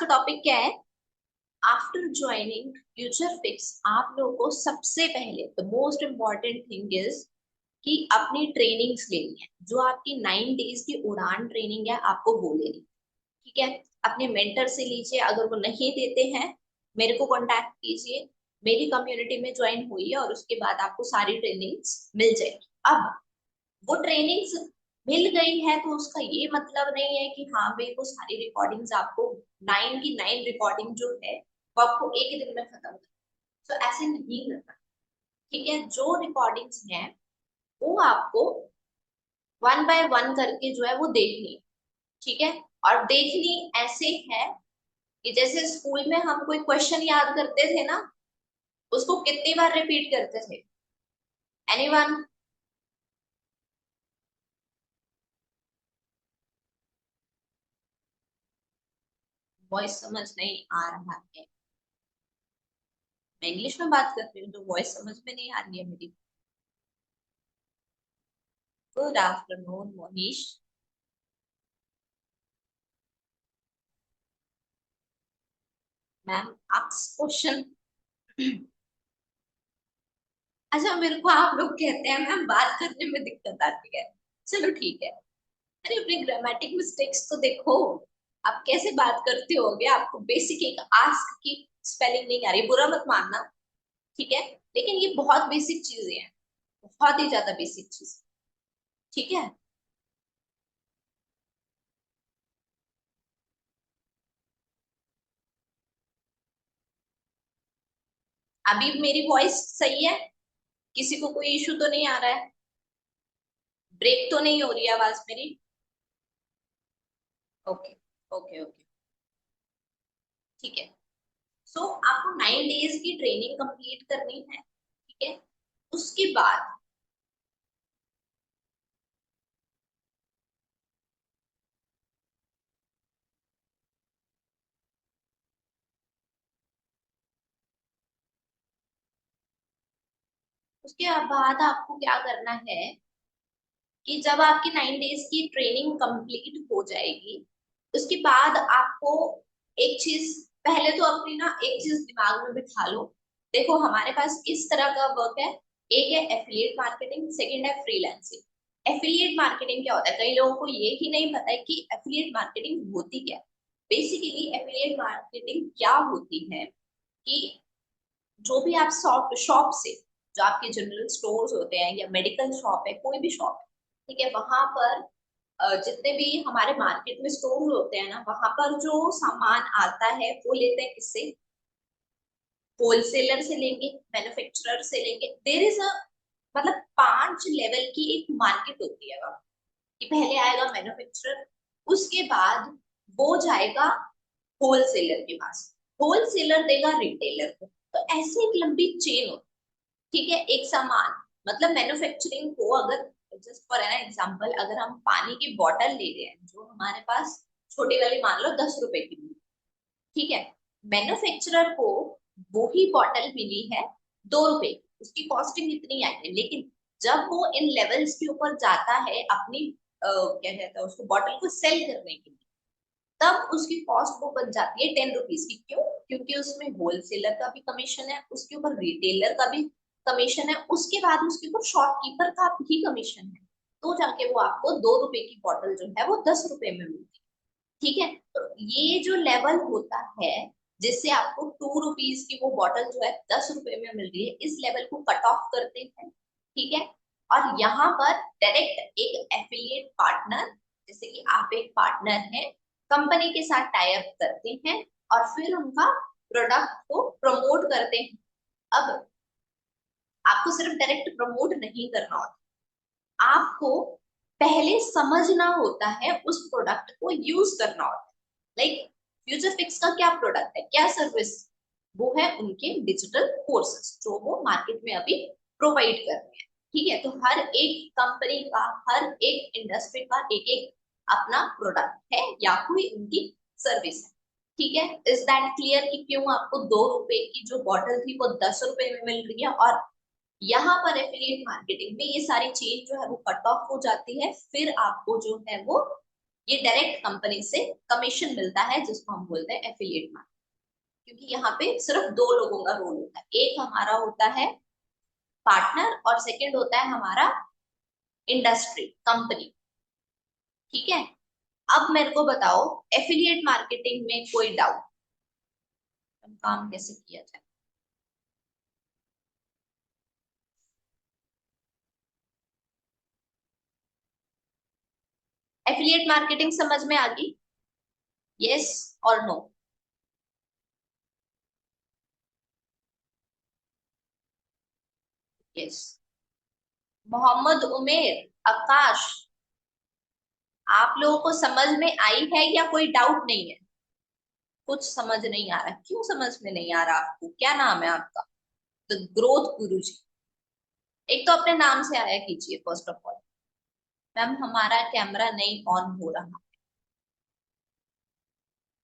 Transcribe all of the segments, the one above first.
का टॉपिक क्या है? आफ्टर ज्वाइनिंग फ्यूचर फिक्स आप लोगों को सबसे पहले the most important thing is कि अपनी ट्रेनिंग्स लेनी है। जो आपकी 9 डेज की उड़ान ट्रेनिंग है आपको वो लेनी है। ठीक है, अपने मेंटर से लीजिए, अगर वो नहीं देते हैं मेरे को कांटेक्ट कीजिए। मेरी कम्युनिटी में ज्वाइन हुई और उसके बाद आपको सारी ट्रेनिंग्स मिल जाएगी। अब वो ट्रेनिंग्स मिल गई है तो उसका ये मतलब नहीं है कि हाँ भाई वो सारी रिकॉर्डिंग्स आपको 9 की 9 रिकॉर्डिंग जो है वो आपको एक ही दिन में खत्म कर। तो ऐसे नहीं करना। ठीक है, जो रिकॉर्डिंग्स हैं वो आपको वन बाय वन करके जो है वो देखनी। ठीक है, और देखनी ऐसे है कि जैसे स्कूल में हम कोई क्वेश्चन याद करते थे ना, उसको कितनी बार रिपीट करते थे? एनीवन? वॉइस समझ नहीं आ रहा है? मैं इंग्लिश में बात कर रही हूँ तो वॉइस समझ में नहीं आ रही है मेरी। Good afternoon Monish. Ma'am ask question. अच्छा, मेरे को आप लोग कहते हैं मैम बात करने में दिक्कत आती है। चलो ठीक है। अरे अपनी ग्रामेटिक मिस्टेक्स तो देखो। आप कैसे बात करते होगे, आपको बेसिक एक आस्क की स्पेलिंग नहीं आ रही, बुरा मत मानना। ठीक है, लेकिन ये बहुत बेसिक चीजें हैं, बहुत ही ज्यादा बेसिक चीज। ठीक है, अभी मेरी वॉइस सही है? किसी को कोई इशू तो नहीं आ रहा है? ब्रेक तो नहीं हो रही है आवाज मेरी? ओके ओके ओके, ठीक है। सो आपको 9 डेज की ट्रेनिंग कंप्लीट करनी है। ठीक है, उसके बाद आपको क्या करना है कि जब आपकी 9 डेज की ट्रेनिंग कंप्लीट हो जाएगी उसके बाद आपको एक चीज, पहले तो अपनी ना एक चीज दिमाग में बिठा लो। देखो हमारे पास किस तरह का वर्क है। एक है एफिलिएट मार्केटिंग, सेकंड है फ्रीलांसिंग। एफिलिएट मार्केटिंग क्या होता है, कई लोगों को ये ही नहीं पता है कि एफिलिएट मार्केटिंग होती क्या है। बेसिकली एफिलिएट मार्केटिंग क्या होती है कि जो भी आप शॉप शॉप से, जो आपके जनरल स्टोर्स होते हैं या मेडिकल शॉप है, कोई भी शॉप है, ठीक है, वहां पर जितने भी हमारे मार्केट में स्टोर होते हैं ना, वहां पर जो सामान आता है वो लेते हैं किससे? होलसेलर से लेंगे, मैन्युफैक्चरर से लेंगे। देर इज अ, मतलब 5 लेवल की एक मार्केट होती है वहां। कि पहले आएगा मैन्युफैक्चरर, उसके बाद वो जाएगा होलसेलर के पास, होलसेलर देगा रिटेलर को। तो ऐसे एक लंबी चेन होती है। ठीक है, एक सामान, मतलब मैन्युफैक्चरिंग को अगर, जस्ट फॉर एन एग्जांपल, अगर हम पानी की बोतल ले रहे हैं जो हमारे पास छोटी वाली मान लो 10 रुपए की मिली, ठीक है, मैन्युफैक्चरर को वो ही बॉटल मिली है 2 रुपए की, उसकी कॉस्टिंग इतनी आई है। लेकिन जब वो इन लेवल्स के ऊपर जाता है अपनी क्या कहता है उसको, बॉटल को सेल करने के लिए, तब उसकी कॉस्ट वो बन जाती है 10 रुपीज की। क्यों? क्योंकि उसमें होलसेलर का भी कमीशन है, उसके ऊपर रिटेलर का भी कमीशन है, उसके बाद उसके ऊपर शॉपकीपर का भी कमीशन है। तो जाके वो आपको 2 रुपए की बॉटल जो है वो 10 रुपए में मिलती है। ठीक है, तो ये जो लेवल होता है जिससे आपको 2 रुपीज की वो बॉटल जो है 10 रुपए में मिल रही है, इस लेवल को कट ऑफ करते हैं। ठीक है, और यहाँ पर डायरेक्ट एक एफिलिएट पार्टनर, जैसे कि आप एक पार्टनर हैं, कंपनी के साथ टाई अप करते हैं और फिर उनका प्रोडक्ट को प्रमोट करते हैं। अब आपको सिर्फ डायरेक्ट प्रमोट नहीं करना होता, आपको पहले समझना होता है, उस प्रोडक्ट को यूज करना होता है। लाइक फ्यूचर फिक्स का क्या प्रोडक्ट है, क्या सर्विस? वो है उनके डिजिटल कोर्सेस जो वो मार्केट में अभी प्रोवाइड कर रहे हैं। ठीक है, तो हर एक कंपनी का, हर एक इंडस्ट्री का एक एक अपना प्रोडक्ट है या कोई उनकी सर्विस है। ठीक है, इज दैट क्लियर कि क्यों आपको 2 रुपए की जो बॉटल थी वो 10 रुपए में मिल रही है? और यहाँ पर एफिलिएट मार्केटिंग में ये सारी चीज जो है वो कट ऑफ हो जाती है, फिर आपको जो है वो ये डायरेक्ट कंपनी से कमीशन मिलता है जिसको हम बोलते हैं एफिलिएट मार्केटिंग। क्योंकि यहाँ पे सिर्फ दो लोगों का रोल होता है, एक हमारा होता है पार्टनर और सेकंड होता है हमारा इंडस्ट्री कंपनी। ठीक है, अब मेरे को बताओ एफिलिएट मार्केटिंग में कोई डाउट, काम कैसे किया जाए? एफिलिएट मार्केटिंग समझ में आ गई? यस और नो? यस। मोहम्मद उमेर, आकाश, आप लोगों को समझ में आई है या कोई डाउट नहीं है? कुछ समझ नहीं आ रहा, क्यों समझ में नहीं आ रहा आपको? क्या नाम है आपका? द ग्रोथ गुरु जी। एक तो अपने नाम से आया कीजिए फर्स्ट ऑफ ऑल। मैम हमारा कैमरा नहीं ऑन हो रहा।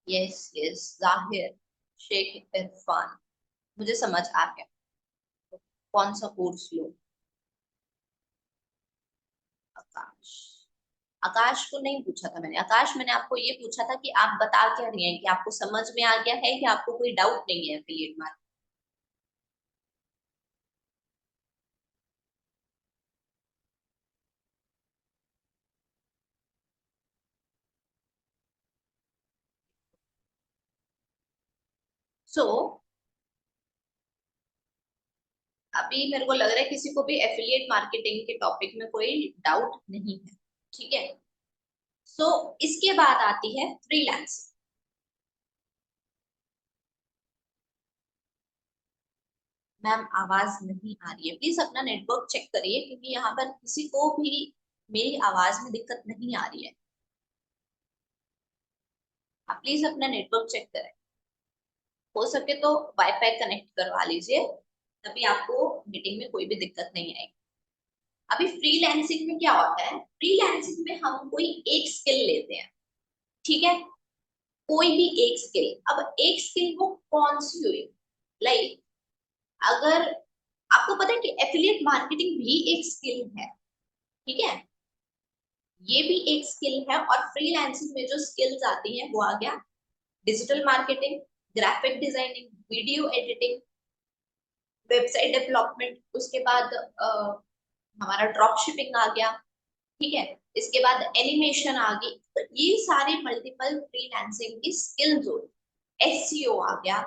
यस यस, जाहिर, शेख इरफान, मुझे समझ आ गया। कौन सा कोर्स लो? आकाश, आकाश को नहीं पूछा था मैंने। आकाश, मैंने आपको ये पूछा था कि आप बता क्या रही हैं, कि आपको समझ में आ गया है कि आपको कोई डाउट नहीं है एफिलिएट मार्केट? सो अभी मेरे को लग रहा है किसी को भी एफिलिएट मार्केटिंग के टॉपिक में कोई डाउट नहीं है। ठीक है, सो इसके बाद आती है फ्रीलांसिंग। मैम आवाज नहीं आ रही है, प्लीज अपना नेटवर्क चेक करिए, क्योंकि यहाँ पर किसी को भी मेरी आवाज में दिक्कत नहीं आ रही है। आप प्लीज अपना नेटवर्क चेक करें, हो सके तो वाईफाई कनेक्ट करवा लीजिए, तभी आपको मीटिंग में कोई भी दिक्कत नहीं आएगी। अभी फ्रीलांसिंग में क्या होता है, फ्रीलांसिंग में हम कोई एक स्किल लेते हैं। ठीक है, कोई भी एक स्किल। अब एक स्किल वो कौन सी हुई? लाइक, अगर आपको पता है कि एफिलिएट मार्केटिंग भी एक स्किल है। ठीक है, ये भी एक स्किल है। और फ्रीलांसिंग में जो स्किल्स आती हैं वो आ गया digital marketing, graphic designing, video editing, website development, उसके बाद हमारा ड्रॉप शिपिंग आ गया। ठीक है, इसके बाद एनिमेशन आ गई। तो ये सारे मल्टीपल फ्रीलांसिंग की स्किल्स हो। एसईओ आ गया।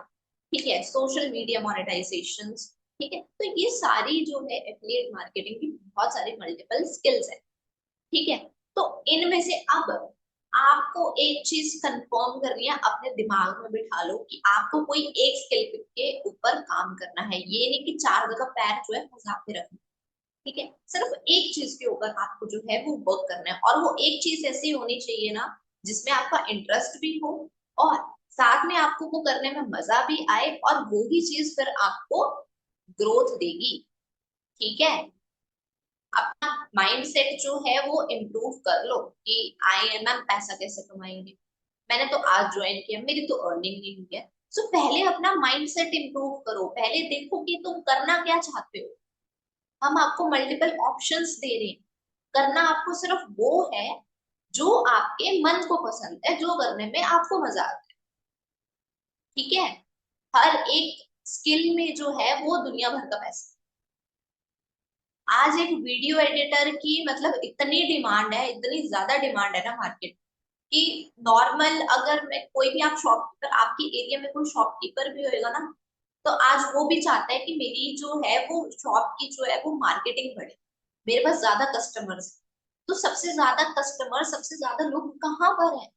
ठीक है, सोशल मीडिया मोनेटाइजेशन। ठीक है, तो ये सारी जो है एफिलिएट मार्केटिंग की बहुत सारी मल्टीपल स्किल्स है। ठीक है, तो इनमें से अब आपको एक चीज कंफर्म करनी है, अपने दिमाग में बिठा लो कि आपको कोई एक स्किल के ऊपर काम करना है। ये नहीं कि चार जगह पैर जो है फंसा के रखना। ठीक है, सिर्फ एक चीज के ऊपर आपको जो है वो वर्क करना है, और वो एक चीज ऐसी होनी चाहिए ना जिसमें आपका इंटरेस्ट भी हो, और साथ में आपको वो करने में मजा भी आए, और वो ही चीज फिर आपको ग्रोथ देगी। ठीक है, अपना माइंड सेट जो है वो इम्प्रूव कर लो कि आई एम एम पैसा कैसे कमाएंगे। मैंने तो आज ज्वाइन किया, मेरी तो अर्निंग नहीं हुई है। सो पहले अपना माइंड सेट इम्प्रूव करो, पहले देखो कि तुम करना क्या चाहते हो। हम आपको मल्टीपल ऑप्शंस दे रहे हैं, करना आपको सिर्फ वो है जो आपके मन को पसंद है, जो करने में आपको मजा आता है। ठीक है, हर एक स्किल में जो है वो दुनिया भर का पैसा। आज एक वीडियो एडिटर की मतलब इतनी डिमांड है, इतनी ज्यादा डिमांड है ना मार्केट कि नॉर्मल, अगर मैं कोई भी, आप शॉपकीपर, आपकी एरिया में कोई शॉपकीपर भी होएगा ना, तो आज वो भी चाहता है कि मेरी जो है वो शॉप की जो है वो मार्केटिंग बढ़े, मेरे पास ज्यादा कस्टमर्स। तो सबसे ज्यादा कस्टमर, सबसे ज्यादा लोग कहाँ पर है?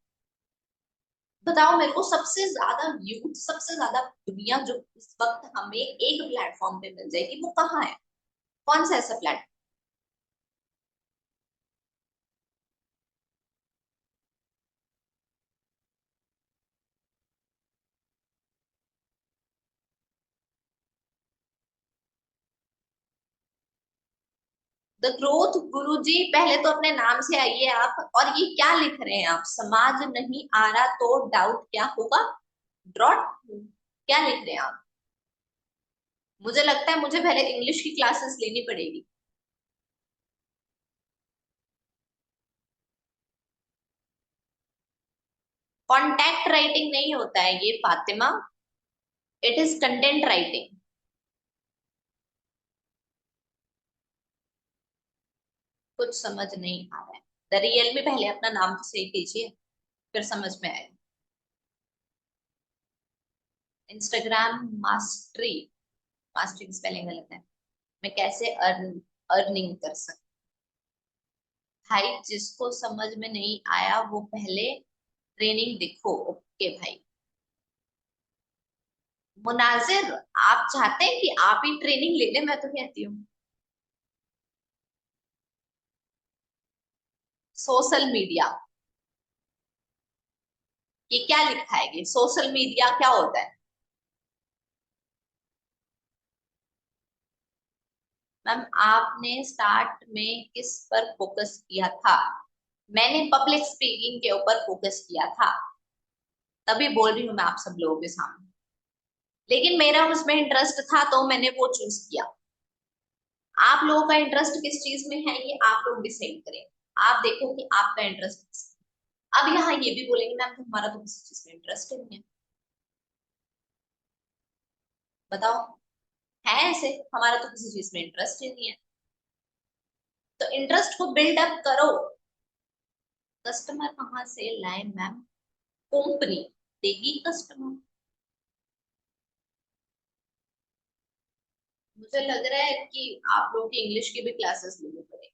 बताओ मेरे को, सबसे ज्यादा यूथ, सबसे ज्यादा दुनिया जो इस वक्त हमें एक प्लेटफॉर्म पे मिल जाएगी, वो कहाँ है? कौन सा ऐसा प्लेटफॉर्म? द ग्रोथ गुरु जी, पहले तो अपने नाम से आइए आप। और ये क्या लिख रहे हैं आप? समाज नहीं आ रहा तो डाउट क्या होगा? ड्रॉट, क्या लिख रहे हैं आप? मुझे लगता है मुझे पहले इंग्लिश की क्लासेस लेनी पड़ेगी। कॉन्टेक्ट राइटिंग नहीं होता है ये Fatima, it is content writing. कुछ समझ नहीं आ रहा है। द रियल में पहले अपना नाम तो सही कीजिए, फिर समझ में आएगा। इंस्टाग्राम मास्टरी, मास्टरी स्पेलिंग गलत है। मैं कैसे अर्निंग कर सकती? भाई जिसको समझ में नहीं आया वो पहले ट्रेनिंग देखो। ओके भाई। मुनाजिर, आप चाहते हैं कि आप ही ट्रेनिंग ले ले? मैं तो कहती हूँ सोशल मीडिया। ये क्या लिखा है? ये सोशल मीडिया क्या होता है? मैम आपने स्टार्ट में किस पर फोकस किया था? मैंने पब्लिक स्पीकिंग के ऊपर फोकस किया था, तभी बोल रही हूँ मैं आप सब लोगों के सामने। लेकिन मेरा उसमें इंटरेस्ट था तो मैंने वो चूज किया। आप लोगों का इंटरेस्ट किस चीज में है ये आप लोग डिसाइड करें। आप देखो कि आपका इंटरेस्ट किस। अब यहाँ ये भी बोलेंगे मैम हमारा तो किसी चीज में इंटरेस्ट ही नहीं है। बताओ, है ऐसे? हमारा तो किसी चीज में इंटरेस्ट ही नहीं है। तो इंटरेस्ट को बिल्डअप करो। कस्टमर कहाँ से लाए मैम? कंपनी देगी कस्टमर। मुझे लग रहा है कि आप लोगों की इंग्लिश की भी क्लासेस लेनी पड़ेगी।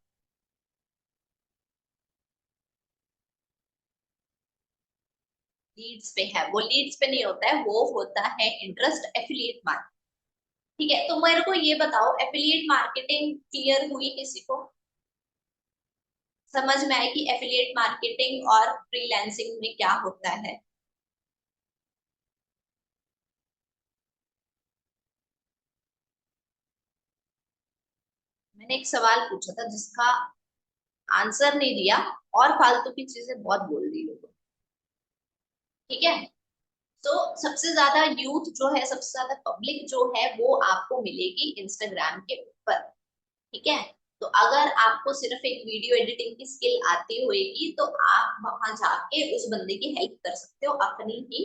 लीड्स पे है, वो लीड्स पे नहीं होता है, वो होता है इंटरेस्ट एफिलिएट मार्केटिंग। ठीक है, तो मेरे को ये बताओ एफिलिएट मार्केटिंग क्लियर हुई किसी को? समझ में आए कि एफिलिएट मार्केटिंग और फ्रीलांसिंग में क्या होता है? मैंने एक सवाल पूछा था जिसका आंसर नहीं दिया, और फालतू की चीजें बहुत बोल दी लोगों ने। ठीक है, तो सबसे ज्यादा यूथ जो है, सबसे ज्यादा पब्लिक जो है वो आपको मिलेगी इंस्टाग्राम के ऊपर। ठीक है, तो अगर आपको सिर्फ एक वीडियो एडिटिंग की स्किल आती होगी तो आप वहां जाके उस बंदे की हेल्प कर सकते हो अपनी ही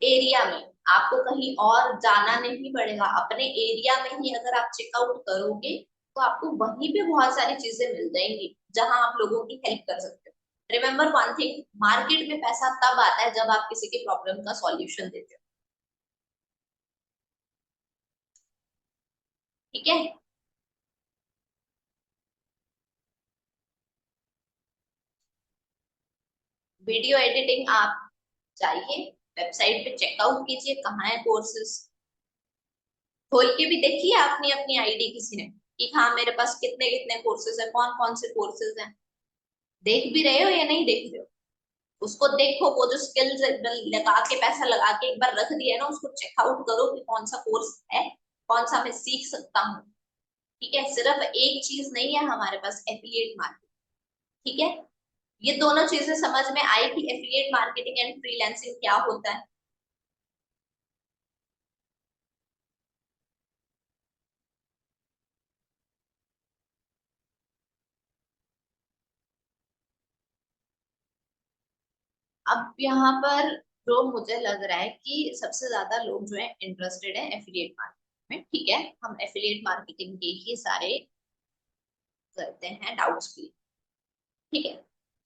एरिया में। आपको कहीं और जाना नहीं पड़ेगा, अपने एरिया में ही अगर आप चेकआउट करोगे तो आपको वहीं पे बहुत सारी चीजें मिल जाएंगी जहां आप लोगों की हेल्प कर सकते हो। रिमेम्बर वन थिंग, मार्केट में पैसा तब आता है जब आप किसी के प्रॉब्लम का सॉल्यूशन देते हो। ठीक है, वीडियो एडिटिंग आप जाइए वेबसाइट पे चेकआउट कीजिए कहाँ है कोर्सेज। खोल के भी देखिए अपनी अपनी आईडी किसी ने कि हाँ मेरे पास कितने कितने कोर्सेज है, कौन कौन से कोर्सेज हैं। देख भी रहे हो या नहीं देख रहे हो? उसको देखो, वो जो स्किल्स लगा के पैसा लगा के एक बार रख दिया है ना, उसको चेकआउट करो कि कौन सा कोर्स है, कौन सा मैं सीख सकता हूँ। ठीक है, सिर्फ एक चीज नहीं है हमारे पास, एफिलिएट मार्केट। ठीक है, ये दोनों चीजें समझ में आई कि एफिलिएट मार्केटिंग एंड फ्रीलांसिंग क्या होता है? अब यहाँ पर जो मुझे लग रहा है कि सबसे ज्यादा लोग जो है इंटरेस्टेड है एफिलिएट मार्केटिंग में। ठीक है, हम एफिलिएट मार्केटिंग के ही सारे करते हैं डाउट्स क्लियर। ठीक है,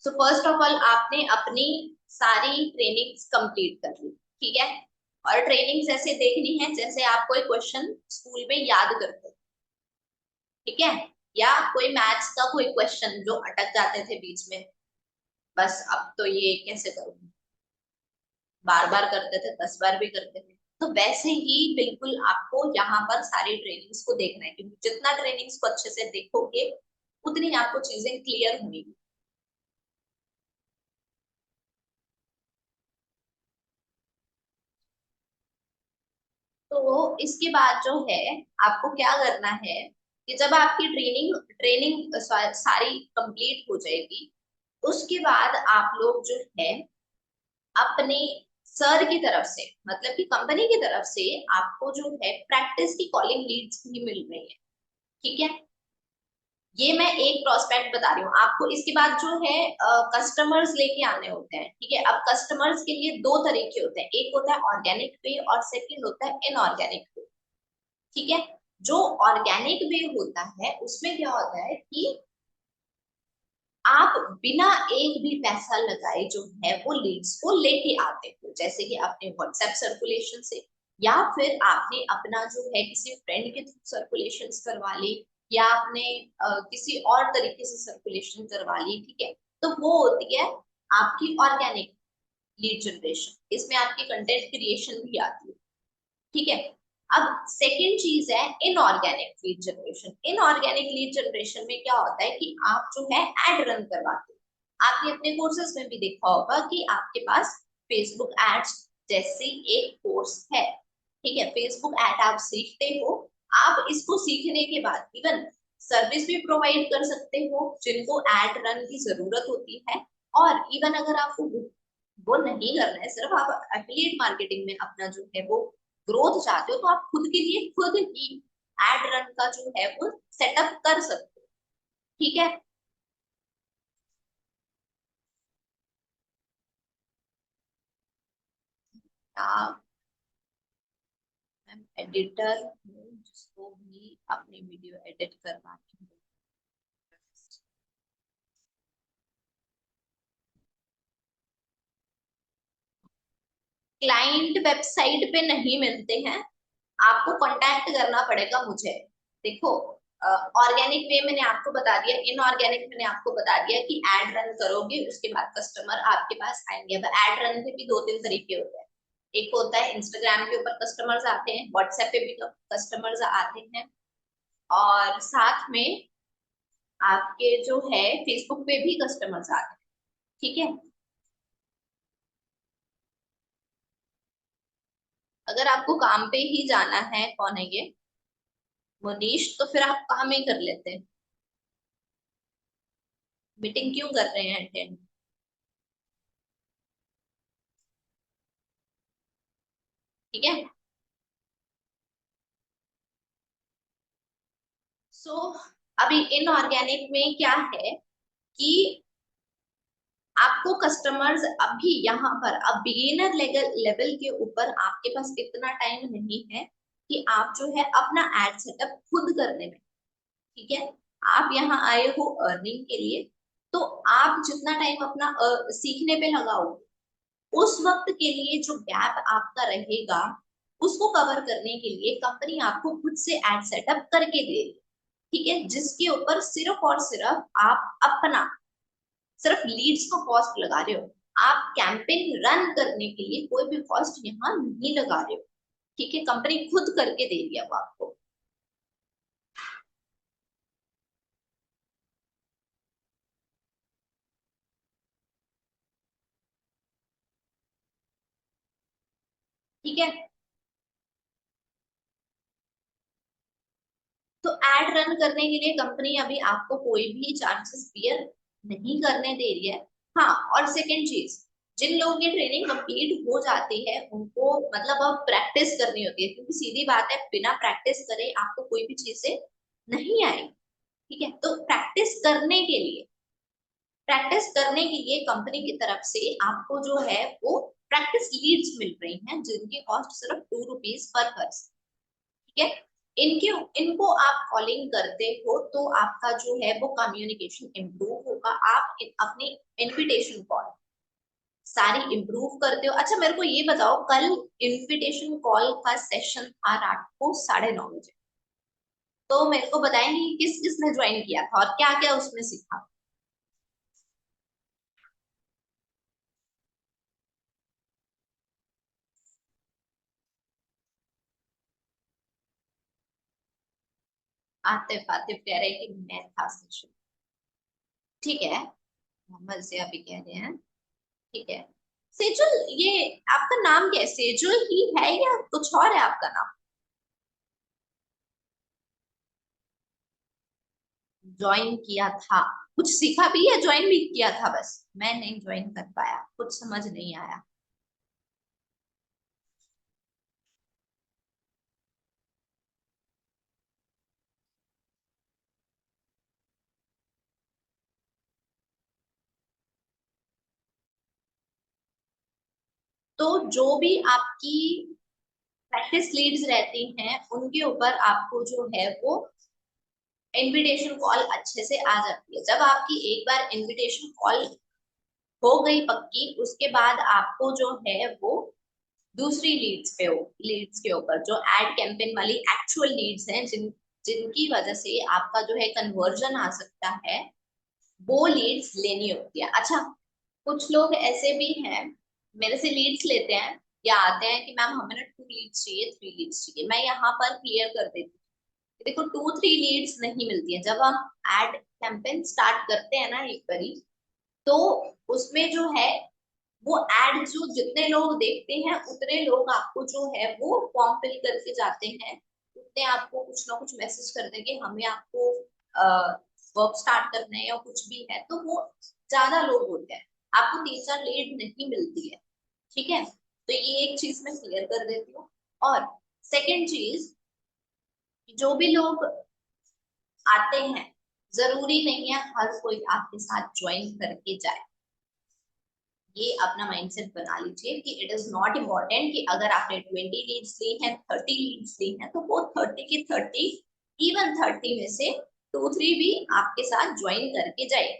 सो फर्स्ट ऑफ ऑल आपने अपनी सारी ट्रेनिंग्स कंप्लीट कर ली। ठीक है, और ट्रेनिंग्स ऐसे देखनी है जैसे आप कोई क्वेश्चन स्कूल में याद करते हो। ठीक है, या कोई मैथ्स का कोई क्वेश्चन जो अटक जाते थे बीच में, बस अब तो ये कैसे करूँ, बार बार करते थे, 10 बार भी करते थे। तो वैसे ही बिल्कुल आपको यहाँ पर सारी ट्रेनिंग्स को देखना है, क्योंकि जितना ट्रेनिंग्स को अच्छे से देखोगे उतनी आपको चीजें क्लियर होंगी। तो इसके बाद जो है आपको क्या करना है कि जब आपकी ट्रेनिंग ट्रेनिंग सारी कंप्लीट हो जाएगी, उसके बाद आप लोग जो है अपने सर की तरफ से, मतलब कि कंपनी की तरफ से आपको जो है प्रैक्टिस की कॉलिंग लीड्स भी मिल रही है। ठीक है, ये मैं एक प्रोस्पेक्ट बता रही हूँ आपको। इसके बाद जो है कस्टमर्स लेके आने होते हैं, ठीक है। अब कस्टमर्स के लिए दो तरीके होते हैं, एक होता है ऑर्गेनिक वे और सेकंड होता है इनऑर्गेनिक वे, ठीक है। जो ऑर्गेनिक वे होता है उसमें क्या होता है कि आप बिना एक भी पैसा लगाए जो है वो लीड्स को लेके आते हो, जैसे कि आपने व्हाट्सएप सर्कुलेशन से, या फिर आपने अपना जो है किसी फ्रेंड के थ्रू सर्कुलेशन करवा ली, या आपने किसी और तरीके से सर्कुलेशन करवा ली, ठीक है। तो वो होती है आपकी ऑर्गेनिक लीड जनरेशन, इसमें आपकी कंटेंट क्रिएशन भी आती है, ठीक है। अब सेकेंड चीज है inorganic lead generation. Inorganic lead generation में क्या होता है कि आप जो है एड रन करवाते हो। आपने अपने कोर्सेज में भी देखा होगा कि आपके पास फेसबुक एड्स जैसी एक कोर्स है, ठीक है। फेसबुक एड आप सीखते हो, आप इसको सीखने के बाद इवन सर्विस भी प्रोवाइड कर सकते हो जिनको एड रन की जरूरत होती है। और इवन अगर आपको वो नहीं करना है, सिर्फ आप एफिलिएट मार्केटिंग में अपना जो है वो ग्रोथ चाहते हो, तो आप खुद के लिए खुद ही एड रन का जो है वो सेटअप कर सकते हो, ठीक है। आप एडिटर हूँ जिसको भी अपनी वीडियो एडिट करवानी है। क्लाइंट वेबसाइट पे नहीं मिलते हैं, आपको कांटेक्ट करना पड़ेगा मुझे। देखो, ऑर्गेनिक वे मैंने आपको बता दिया, इनऑर्गेनिक मैंने आपको बता दिया कि एड रन करोगे उसके बाद कस्टमर आपके पास आएंगे। अब एड रन के भी दो तीन तरीके होते हैं। एक होता है इंस्टाग्राम के ऊपर कस्टमर्स आते हैं, व्हाट्सएप पे भी कस्टमर्स आते हैं, और साथ में आपके जो है फेसबुक पे भी कस्टमर्स आते हैं, ठीक है। अगर आपको काम पे ही जाना है, कौन है ये मनीष, तो फिर आप काम ही कर लेते हैं। मीटिंग क्यों कर रहे हैं अटेंड? ठीक है। सो अभी इनऑर्गेनिक में क्या है कि आपको कस्टमर्स अभी यहाँ पर, अब बिगिनर लेवल लेवल के ऊपर आपके पास इतना टाइम नहीं है कि आप जो है अपना एड सेटअप खुद करने में, ठीक है। आप यहाँ आए हो अर्निंग के लिए, तो आप जितना टाइम अपना सीखने पे लगाओगे, उस वक्त के लिए जो गैप आपका रहेगा उसको कवर करने के लिए कंपनी आपको खुद से एड सेटअप करके दे रही है, ठीक है। जिसके ऊपर सिर्फ और सिर्फ आप अपना सिर्फ लीड्स को कॉस्ट लगा रहे हो, आप कैंपेन रन करने के लिए कोई भी कॉस्ट यहाँ नहीं लगा रहे हो, ठीक है। कंपनी खुद करके दे रही है वो आपको। ठीक है। तो एड रन करने के लिए कंपनी अभी आपको कोई भी चार्जेस बियर नहीं करने दे रही है। हाँ, और सेकेंड चीज, जिन लोगों की ट्रेनिंग कंप्लीट हो जाती है उनको मतलब अब प्रैक्टिस करनी होती है, क्योंकि सीधी बात है बिना प्रैक्टिस करे आपको कोई भी चीजें नहीं आएगी, ठीक है। तो प्रैक्टिस करने के लिए कंपनी की तरफ से आपको जो है वो प्रैक्टिस लीड्स मिल रही हैं जिनकी कॉस्ट सिर्फ ₹2 पर पर्सन, ठीक है। इनके इनको आप कॉलिंग करते हो तो आपका जो है वो कम्युनिकेशन इम्प्रूव होगा। आप अपनी इनविटेशन कॉल सारी इम्प्रूव करते हो। अच्छा मेरे को ये बताओ, कल इनविटेशन कॉल का सेशन था रात को 9:30 बजे, तो मेरे को बताएंगे कि किस किसने ज्वाइन किया था और क्या क्या उसमें सीखा? आतिफ आतिफ कह रहे हैं कि मैं था सेशन, ठीक है। मोहम्मद से अभी कह रहे हैं, ठीक है। सेजुल, ये आपका नाम क्या है, सेजुल ही है या कुछ और है आपका नाम? ज्वाइन किया था, कुछ सीखा भी है, ज्वाइन भी किया था? बस मैं नहीं ज्वाइन कर पाया, कुछ समझ नहीं आया। तो जो भी आपकी प्रैक्टिस लीड्स रहती हैं उनके ऊपर आपको जो है वो इनविटेशन कॉल अच्छे से आ जाती है। जब आपकी एक बार इनविटेशन कॉल हो गई पक्की, उसके बाद आपको जो है वो दूसरी लीड्स के ऊपर जो एड कैंपेन वाली एक्चुअल लीड्स हैं, जिनकी वजह से आपका जो है कन्वर्जन आ सकता है, वो लीड्स लेनी होती है। अच्छा, कुछ लोग ऐसे भी हैं, मेरे से लीड्स लेते हैं या आते हैं कि मैम हमें ना 2 लीड्स चाहिए, 3 लीड्स चाहिए। मैं यहाँ पर क्लियर कर देती हूँ, देखो 2-3 लीड्स नहीं मिलती है। जब हम एड कैंपेन स्टार्ट करते हैं ना एक बारी, तो उसमें जो है वो एड जो जितने लोग देखते हैं उतने लोग आपको जो है वो फॉर्म फिल करके जाते हैं, उतने आपको कुछ ना कुछ मैसेज कर देंगे हमें आपको वर्क स्टार्ट करना है या कुछ भी है, तो वो ज्यादा लोग होते हैं, आपको 3-4 लीड नहीं मिलती है। ठीक है, तो ये एक चीज मैं क्लियर कर देती हूँ। और सेकेंड चीज, जो भी लोग आते हैं, जरूरी नहीं है हर कोई आपके साथ ज्वाइन करके जाए। ये अपना माइंडसेट बना लीजिए कि इट इज नॉट इम्पोर्टेंट कि अगर आपने 20 लीड्स ली हैं, 30 लीड्स ली हैं, तो वो 30 की 30, इवन 30 में से 2-3 भी आपके साथ ज्वाइन करके जाए।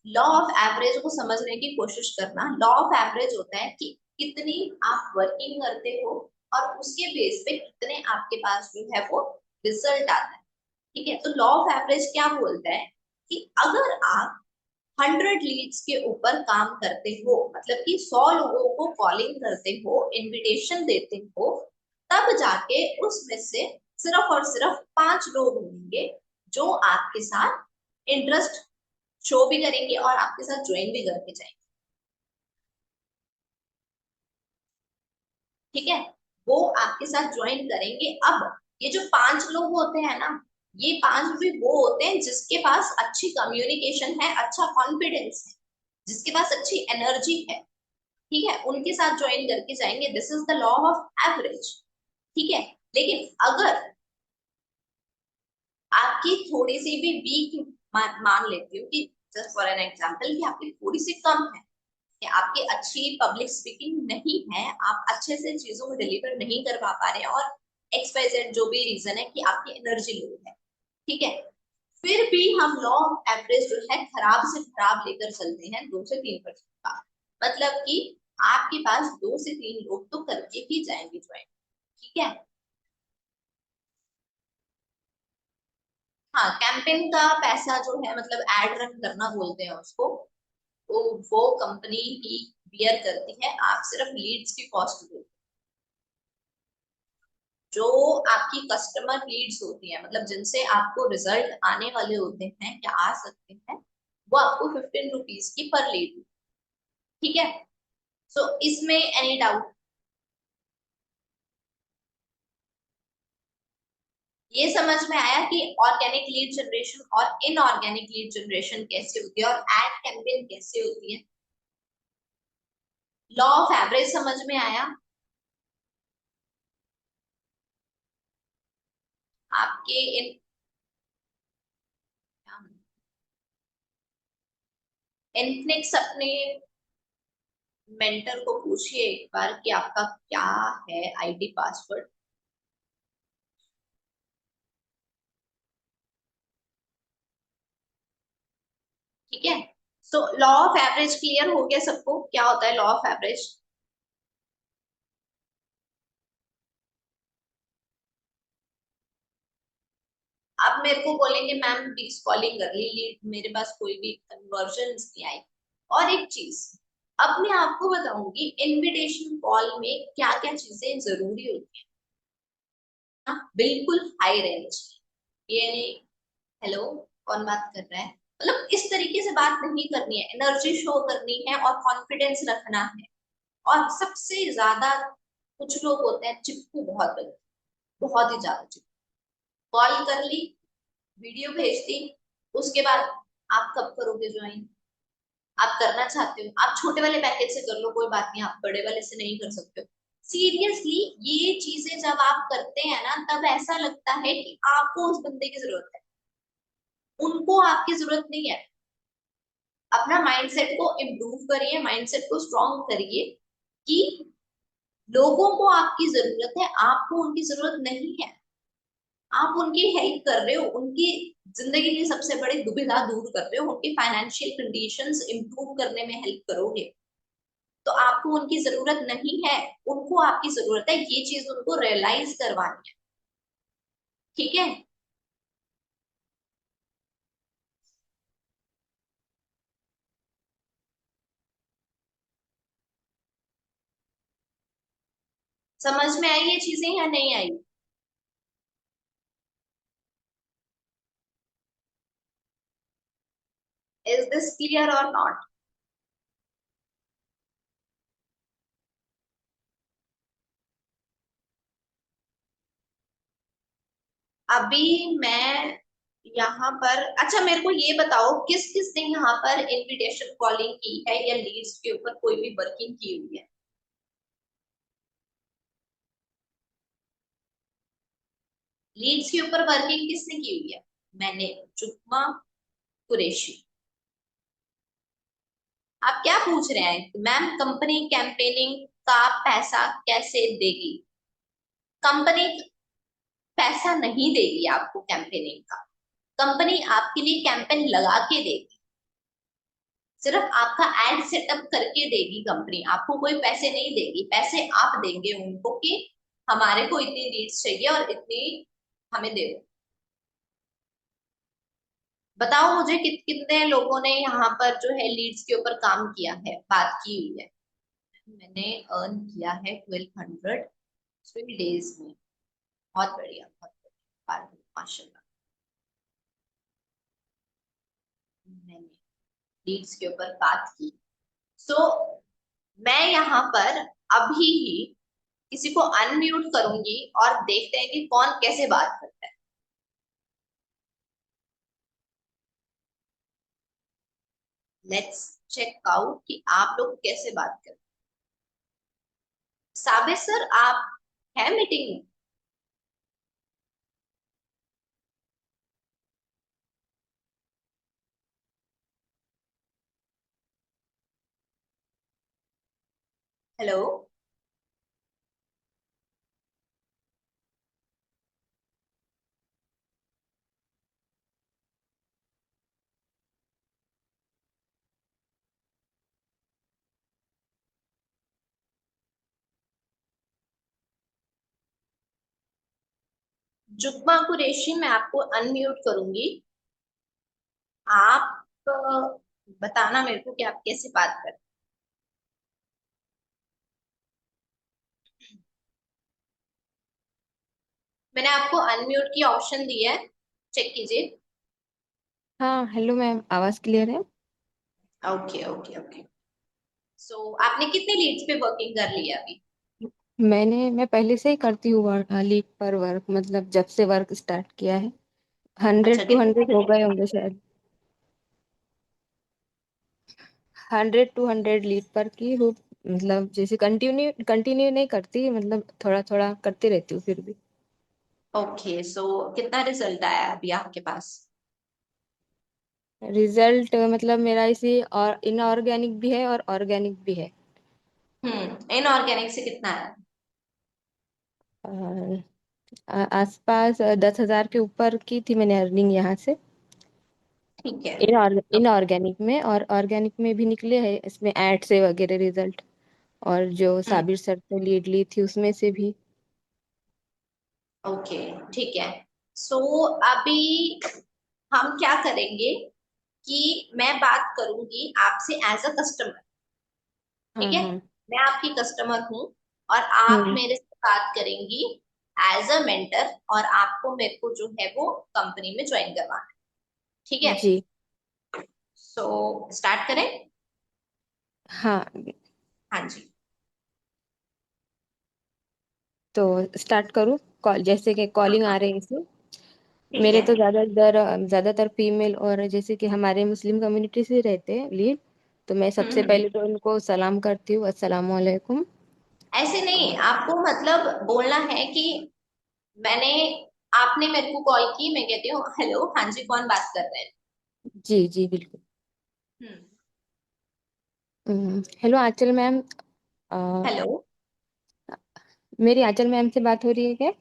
लॉ ऑफ एवरेज को समझने की कोशिश करना। लॉ ऑफ एवरेज होता है कि कितनी आप वर्किंग करते हो और उसके बेस पे कितने आपके पास जो है वो रिजल्ट आता है। ठीक है, तो लॉ ऑफ एवरेज क्या बोलता है कि अगर आप 100 लीड्स के ऊपर काम करते हो, मतलब कि 100 लोगों को कॉलिंग करते हो, इनविटेशन देते हो, तब जाके उसमें से सिर्फ और सिर्फ 5 लोग होंगे जो आपके साथ इंटरेस्ट शो भी करेंगे और आपके साथ ज्वाइन भी करके जाएंगे। ठीक है, वो आपके साथ ज्वाइन करेंगे। अब ये जो 5 लोग होते हैं ना, ये 5 भी वो होते हैं जिसके पास अच्छी कम्युनिकेशन है, अच्छा कॉन्फिडेंस है, जिसके पास अच्छी एनर्जी है। ठीक है, उनके साथ ज्वाइन करके जाएंगे। This is the law of average. ठीक है, लेकिन अगर आपकी थोड़ी सी भी वीक, मान लेती हूँ कि जस्ट फॉर एन एग्जांपल कि आपकी थोड़ी सी कम है, कि आपकी अच्छी पब्लिक स्पीकिंग नहीं है, आप अच्छे से चीजों को डिलीवर नहीं कर पा रहे हैं, और XYZ जो भी रीजन है कि आपकी एनर्जी लो है, ठीक है, फिर भी हम लॉ ऑफ एवरेज जो है खराब से खराब लेकर चलते हैं 2 से 3% का। मतलब कि आपके पास 2 से 3 लोग तो करके ही जाएंगे ज्वाइन। ठीक है, हाँ, कैंपेन का पैसा जो है, मतलब एड रन करना बोलते हैं उसको, तो वो कंपनी ही बियर करती है, आप सिर्फ लीड्स की कॉस्ट दो। जो आपकी कस्टमर लीड्स होती है, मतलब जिनसे आपको रिजल्ट आने वाले होते हैं या आ सकते हैं, वो आपको 15 रुपीज की पर लीड। ठीक है, सो इसमें एनी डाउट? ये समझ में आया कि ऑर्गेनिक लीड जनरेशन और इनऑर्गेनिक लीड जनरेशन कैसे होती है और एड कैंपेन कैसे होती है। लॉ ऑफ एवरेज समझ में आया आपके? इन इनफिनिक्स अपने मेंटर को पूछिए एक बार कि आपका क्या है आईडी पासवर्ड। ठीक है, so law of average clear हो गया सबको, क्या होता है लॉ ऑफ एवरेज? आप मेरे को बोलेंगे मैम डीस कॉलिंग कर ली, लीड मेरे पास कोई भी कन्वर्जन नहीं आई। और एक चीज अब मैं आपको बताऊंगी, इनविटेशन कॉल में क्या क्या चीजें जरूरी होती है। बिल्कुल हाई रेंज, ये नहीं हेलो कौन बात कर रहा है, मतलब इस तरीके से बात नहीं करनी है, एनर्जी शो करनी है और कॉन्फिडेंस रखना है। और सबसे ज्यादा कुछ लोग होते हैं चिपकू, बहुत ही ज्यादा चिपकू। कॉल कर ली, वीडियो भेज दी, उसके बाद आप कब करोगे ज्वाइन? आप करना चाहते हो आप छोटे वाले पैकेज से कर लो, कोई बात नहीं, आप बड़े वाले से नहीं कर सकते हो। सीरियसली, ये चीजें जब आप करते हैं ना, तब ऐसा लगता है कि आपको उस बंदे की जरूरत है, उनको आपकी जरूरत नहीं है। अपना माइंडसेट को इम्प्रूव करिए, माइंडसेट को स्ट्रॉन्ग करिए कि लोगों को आपकी जरूरत है, आपको उनकी जरूरत नहीं है। आप उनकी हेल्प कर रहे हो, उनकी जिंदगी की सबसे बड़ी दुविधा दूर कर रहे हो, उनकी फाइनेंशियल कंडीशंस इंप्रूव करने में हेल्प करोगे। तो आपको उनकी जरूरत नहीं है, उनको आपकी जरूरत है, ये चीज उनको रियलाइज करवानी है। ठीक है। समझ में आई ये चीजें या नहीं आई? इज दिस क्लियर और नॉट? अभी मैं यहाँ पर, अच्छा मेरे को ये बताओ, किस किस ने यहाँ पर इनविटेशन कॉलिंग की है या लीड्स के ऊपर कोई भी वर्किंग की हुई है? लीड्स के ऊपर वर्किंग किसने की हुई है? मैंने, जुम्मा, कुरैशी। आप क्या पूछ रहे हैं मैम, कंपनी कैंपेनिंग का पैसा कैसे देगी? कंपनी पैसा नहीं देगी आपको कैंपेनिंग का। कंपनी आपके लिए कैंपेन लगा के देगी, सिर्फ आपका एड सेटअप करके देगी कंपनी, आपको कोई पैसे नहीं देगी। पैसे आप देंगे उनको कि हमारे को इतनी लीड्स चाहिए और इतनी हमें दे दो। बताओ मुझे कितने लोगों ने यहाँ पर जो है लीड्स के ऊपर काम किया है, बात की हुई है? मैंने अर्न किया है 1200 3 डेज में। बहुत बढ़िया, बहुत बढ़िया, माशाल्लाह। मैंने लीड्स के ऊपर बात की। सो मैं यहाँ पर अभी ही किसी को अनम्यूट करूंगी और देखते हैं कि कौन कैसे बात करता है। लेट्स चेक आउट कि आप लोग कैसे बात करते हैं। साबिर सर, आप है मीटिंग में? हेलो। जुब्बा कुरैशी, मैं आपको अनम्यूट करूंगी। आप बताना मेरे को कि आप कैसे बात करते हैं। मैंने आपको अनम्यूट की ऑप्शन दी है, चेक कीजिए। हाँ हेलो मैम, आवाज़ क्लियर है। Okay okay okay. सो आपने कितने लीड्स पे वर्किंग कर ली है अभी? मैं पहले से ही करती हूँ लीड पर वर्क, मतलब जब से वर्क स्टार्ट किया है। अच्छा, 100 टू कितने 100 हो महीने? गए होंगे शायद। 100 टू 100 लीड पर की हूँ। मतलब जैसे कंटिन्यू कंटिन्यू नहीं करती, मतलब थोड़ा थोड़ा करती रहती हूँ फिर भी। ओके, सो कितना रिजल्ट आया अभी आपके पास? रिजल्ट मतलब मेरा इसी और इनऑर्गेनिक भी है और ऑर्गेनिक भी है। इनऑर्गेनिक से कितना है? और आसपास 10,000 के ऊपर की थी मैंने अर्निंग यहाँ से। ठीक है। इनऑर्गेनिक में, और ऑर्गेनिक में भी निकले हैं इसमें ऐड से वगैरह रिजल्ट। और जो हम्म। साबिर सर से लीड ली थी उसमें से भी। ओके, ठीक है। सो अभी हम क्या करेंगे कि मैं बात करूंगी आपसे एज अ कस्टमर। ठीक हाँ है। हाँ। मैं आपकी कस्टमर हूँ और आप हम्म। मेरे से बात करेंगी एज अ मेंटर, और आपको मेरे को जो है वो कंपनी में ज्वाइन करवाना है। ठीक है। जी। सो स्टार्ट करें? हाँ, हाँ जी। तो स्टार्ट करूँ कॉल, जैसे कि कॉलिंग आ रहे हैं इसमें। ठीक मेरे है। तो ज़्यादातर फीमेल, और जैसे कि हमारे मुस्लिम कम्युनिटी से रहते हैं लीड। तो मैं सबसे हम्म। पहले तो उनको सलाम करती हूँ, अस्सलाम वालेकुम। ऐसे नहीं, आपको मतलब बोलना है कि मैंने, आपने मेरे को कॉल की, मैं कहती हूँ हेलो, हाँ जी, कौन बात कर रहे हैं? जी जी बिल्कुल। हम्म। हेलो आंचल मैम। हेलो। मेरी आंचल मैम से बात हो रही है क्या?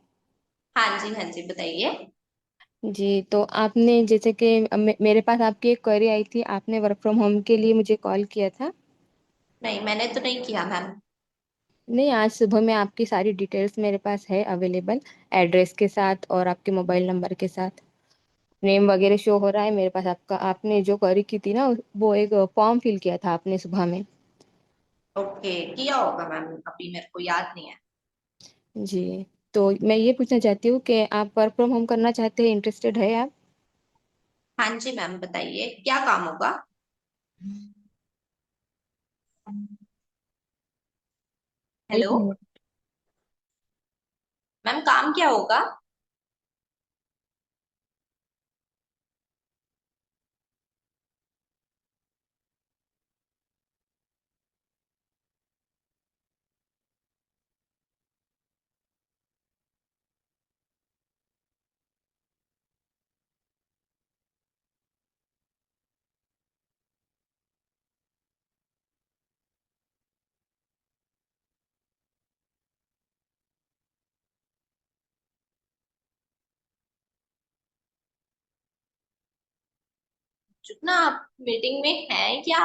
हाँ जी बताइए। जी, तो आपने जैसे कि मेरे पास आपकी एक क्वेरी आई थी, आपने वर्क फ्रॉम होम के लिए मुझे कॉल किया था। नहीं, मैंने तो नहीं किया मैम। नहीं, आज सुबह में आपकी सारी डिटेल्स मेरे पास है अवेलेबल, एड्रेस के साथ और आपके मोबाइल नंबर के साथ। नेम वगैरह शो हो रहा है मेरे पास आपका। आपने जो क्वेरी की थी ना, वो एक फॉर्म फिल किया था आपने सुबह में। ओके, किया होगा मैम, अभी मेरे को याद नहीं है। जी, तो मैं ये पूछना चाहती हूँ कि आप वर्क फ्रॉम होम करना चाहते हैं, इंटरेस्टेड है आप? हाँ जी मैम, बताइए क्या काम होगा। एक हेलो मिनट। मैम, काम क्या होगा। जितना आप मीटिंग में हैं क्या।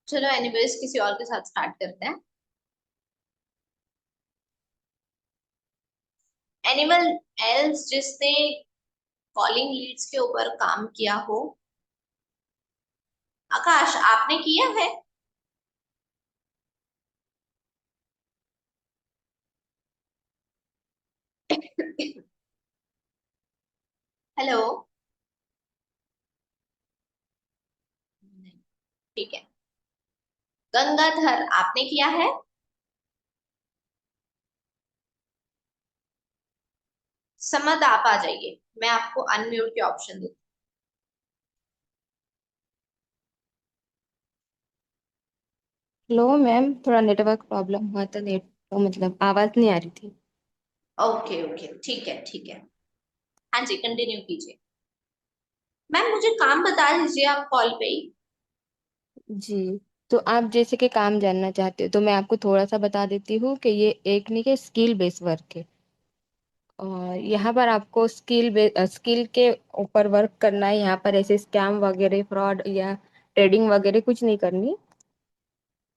चलो एनीवेज, किसी और के साथ स्टार्ट करते हैं। एनिमल एल्स जिसने कॉलिंग लीड्स के ऊपर काम किया हो। आकाश, आपने किया है। हेलो। नहीं, ठीक है। गंगाधर, आपने किया है। समद, आप आ जाइए, मैं आपको अनम्यूट के ऑप्शन दूँ। हेलो मैम, थोड़ा नेटवर्क प्रॉब्लम हुआ था, नेट तो मतलब आवाज़ नहीं आ रही थी। ओके ओके, ठीक है ठीक है। हाँ जी, कंटिन्यू कीजिए। मैम, मुझे काम बता दीजिए आप कॉल पे ही। जी, तो आप जैसे कि काम जानना चाहते हो तो मैं आपको थोड़ा सा बता देती हूँ कि ये एक नहीं, के स्किल बेस्ड वर्क है। और यहाँ पर आपको स्किल के ऊपर वर्क करना है। यहाँ पर ऐसे स्कैम वगैरह, फ्रॉड या ट्रेडिंग वगैरह कुछ नहीं करनी।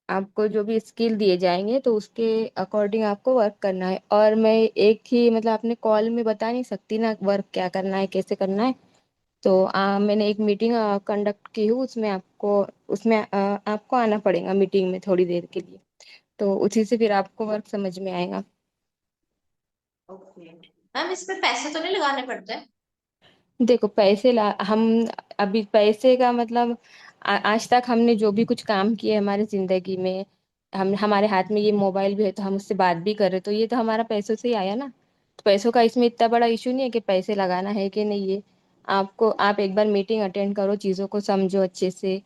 आपको जो भी स्किल दिए जाएंगे तो उसके अकॉर्डिंग आपको वर्क करना है। और मैं एक ही मतलब अपने कॉल में बता नहीं सकती ना वर्क क्या करना है, कैसे करना है। तो मैंने एक मीटिंग कंडक्ट की हूँ, उसमें आपको आना पड़ेगा मीटिंग में थोड़ी देर के लिए। तो उसी से फिर आपको वर्क समझ में आएगा। ओके मैम, इस पे पैसे तो नहीं लगाने पड़ते। देखो, हम अभी पैसे का मतलब आज तक हमने जो भी कुछ काम किए हमारी जिंदगी में, हम हमारे हाथ में ये मोबाइल भी है तो हम उससे बात भी कर रहे, तो ये तो हमारा पैसों से ही आया ना। तो पैसों का इसमें इतना बड़ा इशू नहीं है कि पैसे लगाना है कि नहीं। ये आप एक बार मीटिंग अटेंड करो, चीज़ों को समझो अच्छे से।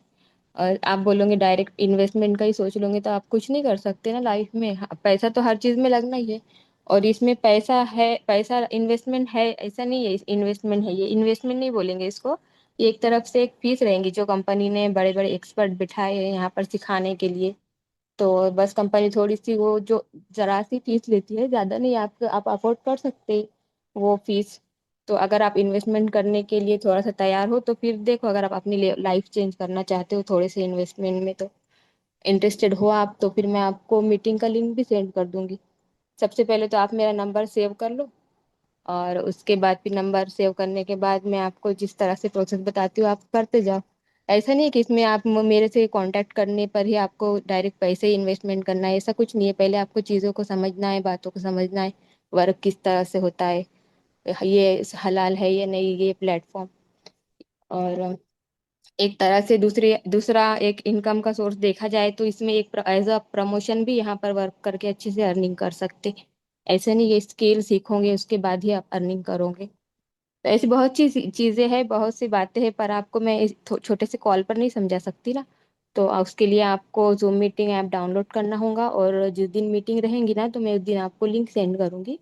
और आप बोलोगे डायरेक्ट इन्वेस्टमेंट का ही सोच लोगे तो आप कुछ नहीं कर सकते ना लाइफ में। पैसा तो हर चीज में लगना ही है। और इसमें पैसा है, पैसा इन्वेस्टमेंट है ऐसा नहीं है, इन्वेस्टमेंट है, ये इन्वेस्टमेंट नहीं बोलेंगे इसको। ये एक तरफ से एक फीस रहेंगी जो कंपनी ने बड़े बड़े एक्सपर्ट बिठाए हैं यहाँ पर सिखाने के लिए। तो बस कंपनी थोड़ी सी वो जो जरा सी फीस लेती है, ज्यादा नहीं, आप अफोर्ड कर सकते हैं वो फीस। तो अगर आप इन्वेस्टमेंट करने के लिए थोड़ा सा तैयार हो तो फिर देखो, अगर आप अपनी लाइफ चेंज करना चाहते हो थोड़े से इन्वेस्टमेंट में, तो इंटरेस्टेड हो आप, तो फिर मैं आपको मीटिंग का लिंक भी सेंड कर दूंगी। सबसे पहले तो आप मेरा नंबर सेव कर लो। और उसके बाद फिर नंबर सेव करने के बाद मैं आपको जिस तरह से प्रोसेस बताती हूँ आप करते जाओ। ऐसा नहीं है कि इसमें आप मेरे से कांटेक्ट करने पर ही आपको डायरेक्ट पैसे इन्वेस्टमेंट करना है, ऐसा कुछ नहीं है। पहले आपको चीज़ों को समझना है, बातों को समझना है, वर्क किस तरह से होता है, ये हलाल है या नहीं ये प्लेटफॉर्म। और एक तरह से दूसरा एक इनकम का सोर्स देखा जाए तो इसमें एक एज अ प्रमोशन भी यहाँ पर वर्क करके अच्छे से अर्निंग कर सकते। ऐसे नहीं, ये स्किल सीखोगे उसके बाद ही आप अर्निंग करोगे। तो ऐसी बहुत चीजें हैं, बहुत सी बातें हैं, पर आपको मैं छोटे से कॉल पर नहीं समझा सकती ना। तो उसके लिए आपको जूम मीटिंग ऐप डाउनलोड करना होगा, और जिस दिन मीटिंग रहेंगी ना तो मैं उस दिन आपको लिंक सेंड करूंगी।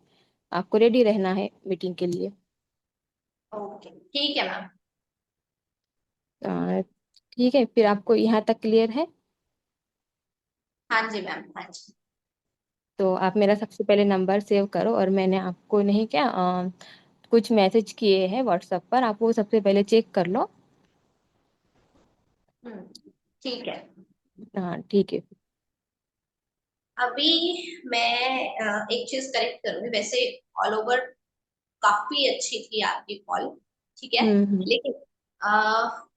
आपको रेडी रहना है मीटिंग के लिए। ओके, ठीक है मैम। अ, ठीक है, फिर आपको यहाँ तक क्लियर है? हाँ जी मैम, हाँ जी। तो आप मेरा सबसे पहले नंबर सेव करो, और मैंने आपको नहीं क्या कुछ मैसेज किए हैं व्हाट्सएप पर, आप वो सबसे पहले चेक कर लो। ठीक है। हाँ ठीक है। अभी मैं एक चीज करेक्ट करूंगी, वैसे ऑल ओवर काफी अच्छी थी आपकी कॉल, ठीक है। हम्म। लेकिन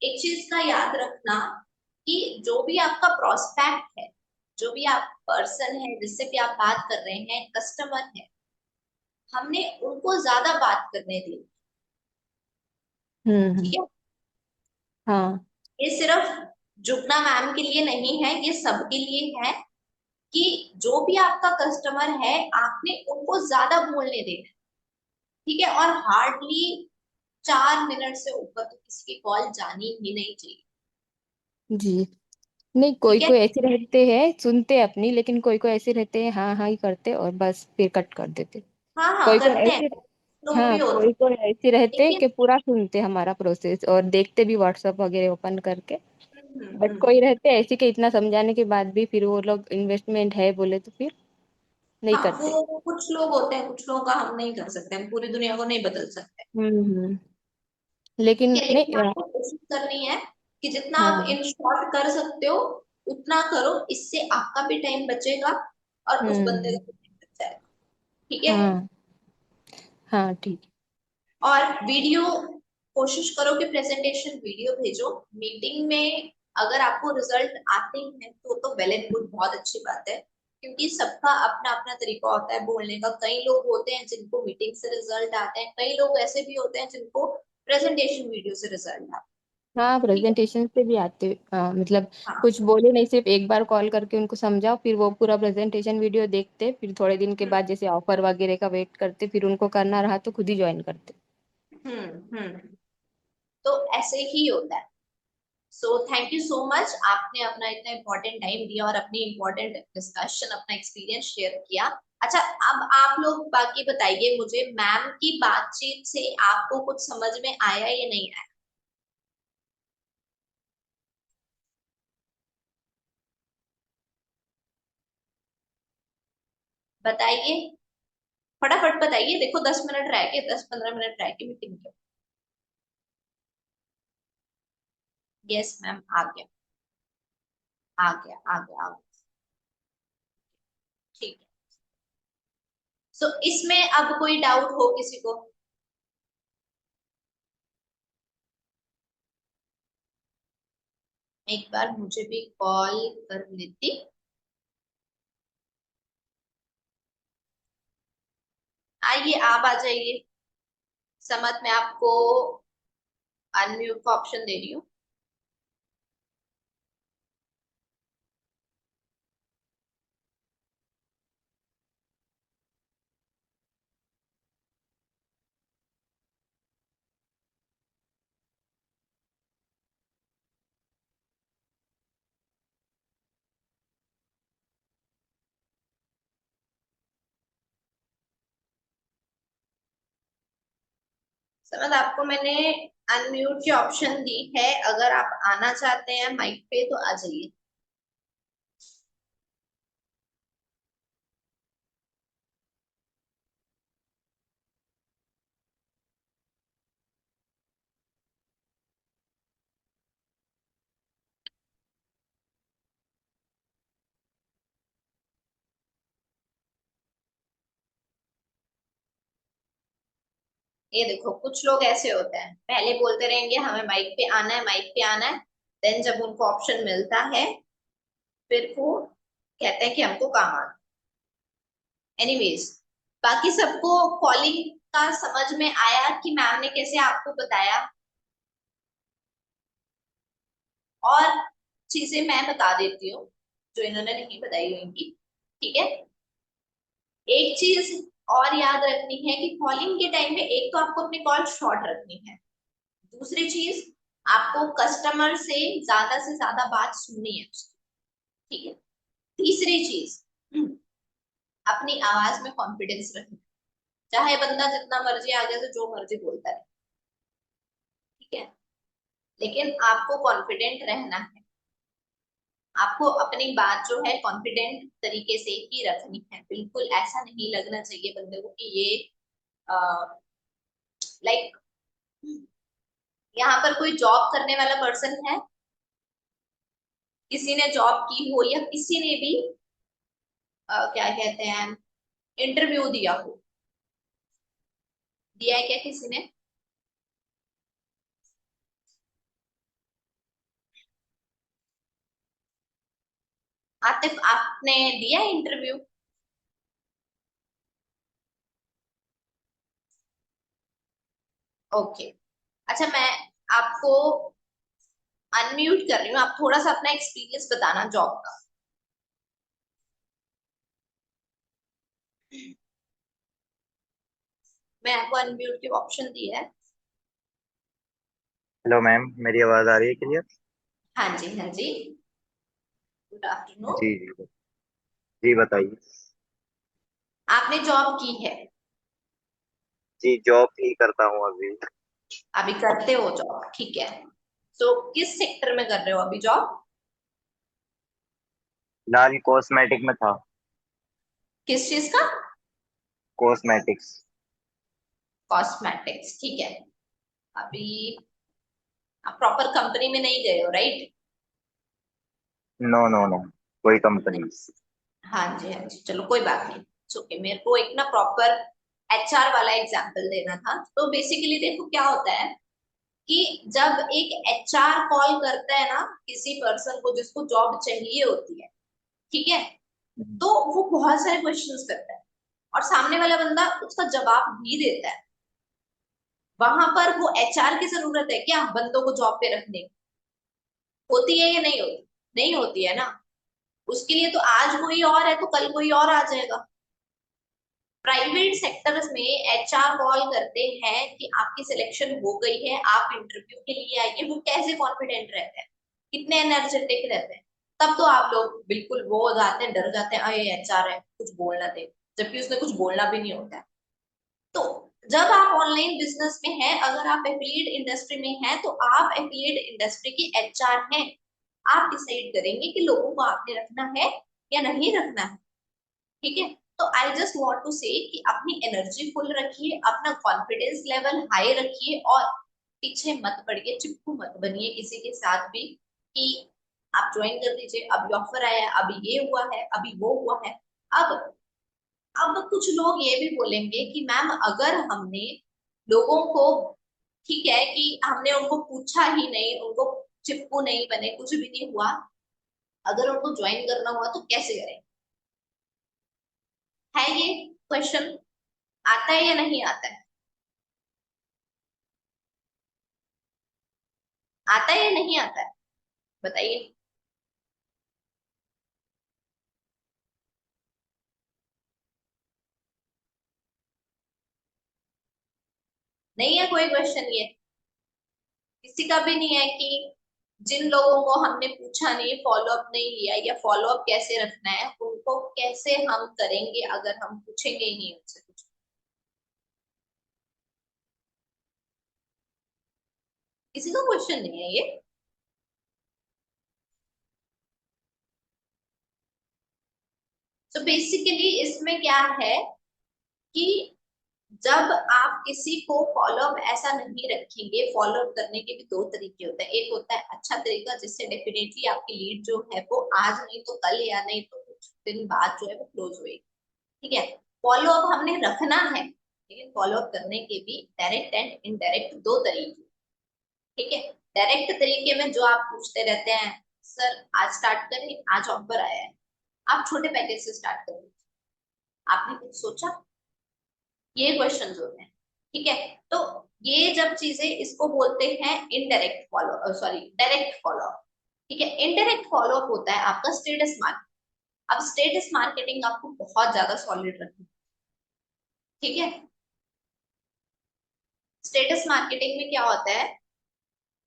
एक चीज का याद रखना कि जो भी आपका प्रोस्पेक्ट है, जो भी आप पर्सन है जिससे भी आप बात कर रहे हैं, कस्टमर है, हमने उनको ज्यादा बात करने दी, हम्म। ठीक है। हाँ। ये सिर्फ जुगना मैम के लिए नहीं है, ये सबके लिए है कि जो भी आपका कस्टमर है, आपने उनको ज्यादा बोलने देना है, ठीक है। और हार्डली 4 मिनट से ऊपर तो किसी की कॉल जानी ही नहीं चाहिए, जी। नहीं, कोई ठीक है। कोई ऐसे रहते हैं सुनते अपनी, लेकिन कोई कोई ऐसे रहते हैं हाँ हाँ ही करते और बस फिर कट कर देते। हाँ हाँ कोई कोई करते हैं, ऐसे, लोग भी हाँ होते कोई कोई ऐसे हैं, रहते हैं लेकिन कि पूरा सुनते हमारा प्रोसेस और देखते भी व्हाट्सएप वगैरह ओपन करके। बट हम्म। कोई रहते हैं ऐसे कि इतना समझाने के बाद भी फिर वो लोग इन्वेस्टमेंट है बोले तो फिर नहीं हाँ करते। वो कुछ लोग होते हैं, कुछ लोगों का हम नहीं कर सकते, हम पूरी दुनिया को नहीं बदल सकते, हम्म। लेकिन ठीक है। नहीं लेकिन आपको कोशिश करनी है कि जितना आप हाँ। इन शॉर्ट कर सकते हो उतना करो, इससे आपका भी टाइम बचेगा और उस बंदे हम्म। का भी टाइम बच जाएगा, ठीक है। हाँ। हाँ ठीक है। और वीडियो, कोशिश करो कि प्रेजेंटेशन वीडियो भेजो मीटिंग में। अगर आपको रिजल्ट आते हैं तो वेल एंड गुड, बहुत अच्छी बात है, क्योंकि सबका अपना अपना तरीका होता है बोलने का। कई लोग होते हैं जिनको मीटिंग से रिजल्ट आते हैं, कई लोग ऐसे भी होते हैं जिनको प्रेजेंटेशन वीडियो से रिजल्ट आता हाँ है, ठीक है। प्रेजेंटेशन से भी आते, हाँ मतलब हाँ। कुछ बोले नहीं, सिर्फ एक बार कॉल करके उनको समझाओ, फिर वो पूरा प्रेजेंटेशन वीडियो देखते, फिर थोड़े दिन के हम्म बाद जैसे ऑफर वगैरह का वेट करते, फिर उनको करना रहा तो खुद ही ज्वाइन करते। हम्म। तो ऐसे ही होता है। So thank you so much, आपने अपना इतना इम्पोर्टेंट टाइम दिया और अपनी इम्पोर्टेंट डिस्कशन, अपना एक्सपीरियंस शेयर किया। अच्छा, अब आप लोग बाकी बताइए मुझे, मैम की बातचीत से आपको कुछ समझ में आया या नहीं आया? बताइए, फटाफट बताइए, देखो 10 मिनट रह के, 10-15 मिनट रह के मीटिंग के। यस मैम, आ गया आ गया आ गया आ गया, ठीक है। सो इसमें अब कोई डाउट हो किसी को? एक बार मुझे भी कॉल कर लेती। आइए, आप आ जाइए। समझ में आपको अनम्यूट का ऑप्शन दे रही हूँ। समझ, आपको मैंने अनम्यूट की ऑप्शन दी है, अगर आप आना चाहते हैं माइक पे तो आ जाइए। ये देखो, कुछ लोग ऐसे होते हैं, पहले बोलते रहेंगे हमें माइक पे आना है, माइक पे आना है, देन जब उनको ऑप्शन मिलता है फिर वो कहते हैं कि हमको काम आना। एनीवेज, बाकी सबको कॉलिंग का समझ में आया कि मैम ने कैसे आपको बताया? और चीजें मैं बता देती हूँ जो इन्होंने नहीं बताई होंगी, ठीक है। एक चीज और याद रखनी है कि कॉलिंग के टाइम पे एक तो आपको अपनी कॉल शॉर्ट रखनी है, दूसरी चीज आपको कस्टमर से ज्यादा बात सुननी है उसकी, ठीक है। तीसरी चीज, अपनी आवाज में कॉन्फिडेंस रखना, चाहे बंदा जितना मर्जी आगे से जो मर्जी बोलता है, ठीक है, लेकिन आपको कॉन्फिडेंट रहना है। आपको अपनी बात जो है कॉन्फिडेंट तरीके से ही रखनी है, बिल्कुल ऐसा नहीं लगना चाहिए बंदे को कि ये लाइक यहाँ पर कोई जॉब करने वाला पर्सन है, किसी ने जॉब की हो या किसी ने भी क्या कहते हैं इंटरव्यू दिया हो, दिया है क्या किसी ने? आतिफ आपने दिया इंटरव्यू? ओके। अच्छा, मैं आपको अनम्यूट कर रही हूँ, आप थोड़ा सा अपना एक्सपीरियंस बताना जॉब का। मैं आपको अनम्यूट की ऑप्शन दी है। हेलो मैम, मेरी आवाज़ आ रही है क्लियर? हाँ जी, हाँ जी। Good afternoon. जी जी। जी बताइए। आपने जॉब की है? जी जॉब ही करता हूँ अभी। अभी करते हो जॉब, ठीक है। तो किस सेक्टर में कर रहे हो अभी जॉब? फिलहाल कॉस्मेटिक में था। किस चीज का? कॉस्मेटिक्स। कॉस्मेटिक्स, ठीक है। अभी आप प्रॉपर कंपनी में नहीं गए हो, राइट? नो नो नो, कोई कंपनी। हाँ जी, हाँ जी, चलो कोई बात नहीं। ओके, मेरे को एक ना प्रॉपर एचआर वाला एग्जांपल देना था। तो बेसिकली देखो क्या होता है कि जब एक एचआर कॉल करता है ना किसी पर्सन को जिसको जॉब चाहिए होती है, ठीक है, तो वो बहुत सारे क्वेश्चंस करता है और सामने वाला बंदा उसका जवाब भी देता है। वहां पर वो एचआर की जरूरत है क्या बंदों को जॉब पे रखने की? होती है या नहीं होती? नहीं होती है ना। उसके लिए तो आज कोई और है तो कल कोई और आ जाएगा। प्राइवेट सेक्टर्स में एचआर कॉल करते हैं कि आपकी सिलेक्शन हो गई है, आप इंटरव्यू के लिए आइए, वो कैसे कॉन्फिडेंट रहते हैं, कितने एनर्जेटिक रहते हैं। तब तो आप लोग बिल्कुल वो हो जाते हैं, डर जाते हैं, अरे एचआर है कुछ बोलना दे, जबकि उसने कुछ बोलना भी नहीं होता है। तो जब आप ऑनलाइन बिजनेस में हैं, अगर आप एफिलिएट इंडस्ट्री में हैं, तो आप एफिलिएट इंडस्ट्री की एचआर हैं। आप डिसाइड करेंगे कि लोगों को आपने रखना है या नहीं रखना है, ठीक है। तो आई जस्ट वांट टू से कि अपनी एनर्जी फुल रखिए, अपना कॉन्फिडेंस लेवल हाई रखिए और पीछे मत पड़िए, चिपकू मत बनिए किसी के साथ भी कि आप ज्वाइन कर दीजिए, अभी ऑफर आया है, अभी ये हुआ है, अभी वो हुआ है। अब अब कुछ लोग ये भी बोलेंगे कि मैम अगर हमने लोगों को, ठीक है कि हमने उनको पूछा ही नहीं, उनको चिपकू नहीं बने, कुछ भी नहीं हुआ, अगर उनको ज्वाइन करना हुआ तो कैसे करें? है ये क्वेश्चन आता है या नहीं आता है? आता है या नहीं आता है? बताइए। नहीं है कोई क्वेश्चन ये? किसी का भी नहीं है कि जिन लोगों को हमने पूछा नहीं, फॉलो अप नहीं लिया, या फॉलो अप कैसे रखना है, उनको कैसे हम करेंगे अगर हम पूछेंगे ही नहीं उनसे कुछ? किसी का क्वेश्चन नहीं है ये? तो बेसिकली इसमें क्या है कि जब आप किसी को फॉलो अप ऐसा नहीं रखेंगे, फॉलो अप करने के भी दो तरीके होते हैं। एक होता है अच्छा तरीका जिससे डेफिनेटली आपकी लीड जो है वो आज नहीं तो कल या नहीं तो कुछ दिन बाद जो है वो क्लोज होएगी, ठीक है। फॉलो अप हमने रखना है, लेकिन फॉलो अप करने के भी डायरेक्ट एंड इनडायरेक्ट दो तरीके, ठीक है। डायरेक्ट तरीके में जो आप पूछते रहते हैं, सर आज स्टार्ट करें, आज ऑफर आया है, आप छोटे पैकेज से स्टार्ट करें, आपने कुछ सोचा, ये क्वेश्चन होते हैं, ठीक है। तो ये जब चीजें, इसको बोलते हैं indirect follow, sorry direct follow, ठीक है। इनडायरेक्ट फॉलो अप होता है आपका स्टेटस मार्केटिंग। अब स्टेटस मार्केटिंग आपको बहुत ज्यादा सॉलिड रखनी, ठीक है। स्टेटस मार्केटिंग में क्या होता है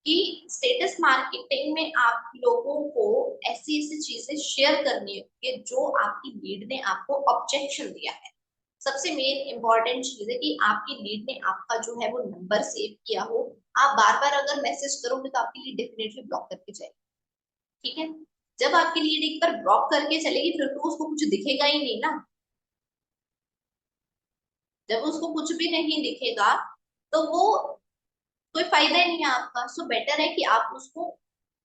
कि स्टेटस मार्केटिंग में आप लोगों को ऐसी ऐसी चीजें शेयर करनी है जो आपकी लीड ने आपको ऑब्जेक्शन दिया है। सबसे मेन इंपॉर्टेंट चीज है कि आपकी लीड ने आपका जो है वो नंबर सेव किया हो। आप बार बार अगर मैसेज करोगे तो आपकी लीड डेफिनेटली ब्लॉक करके जाएगी, ठीक है। जब आपकी लीड एक बार ब्लॉक करके चलेगी फिर तो उसको कुछ दिखेगा ही नहीं ना। जब उसको कुछ भी नहीं दिखेगा तो वो कोई फायदा ही नहीं है आपका। सो बेटर है कि आप उसको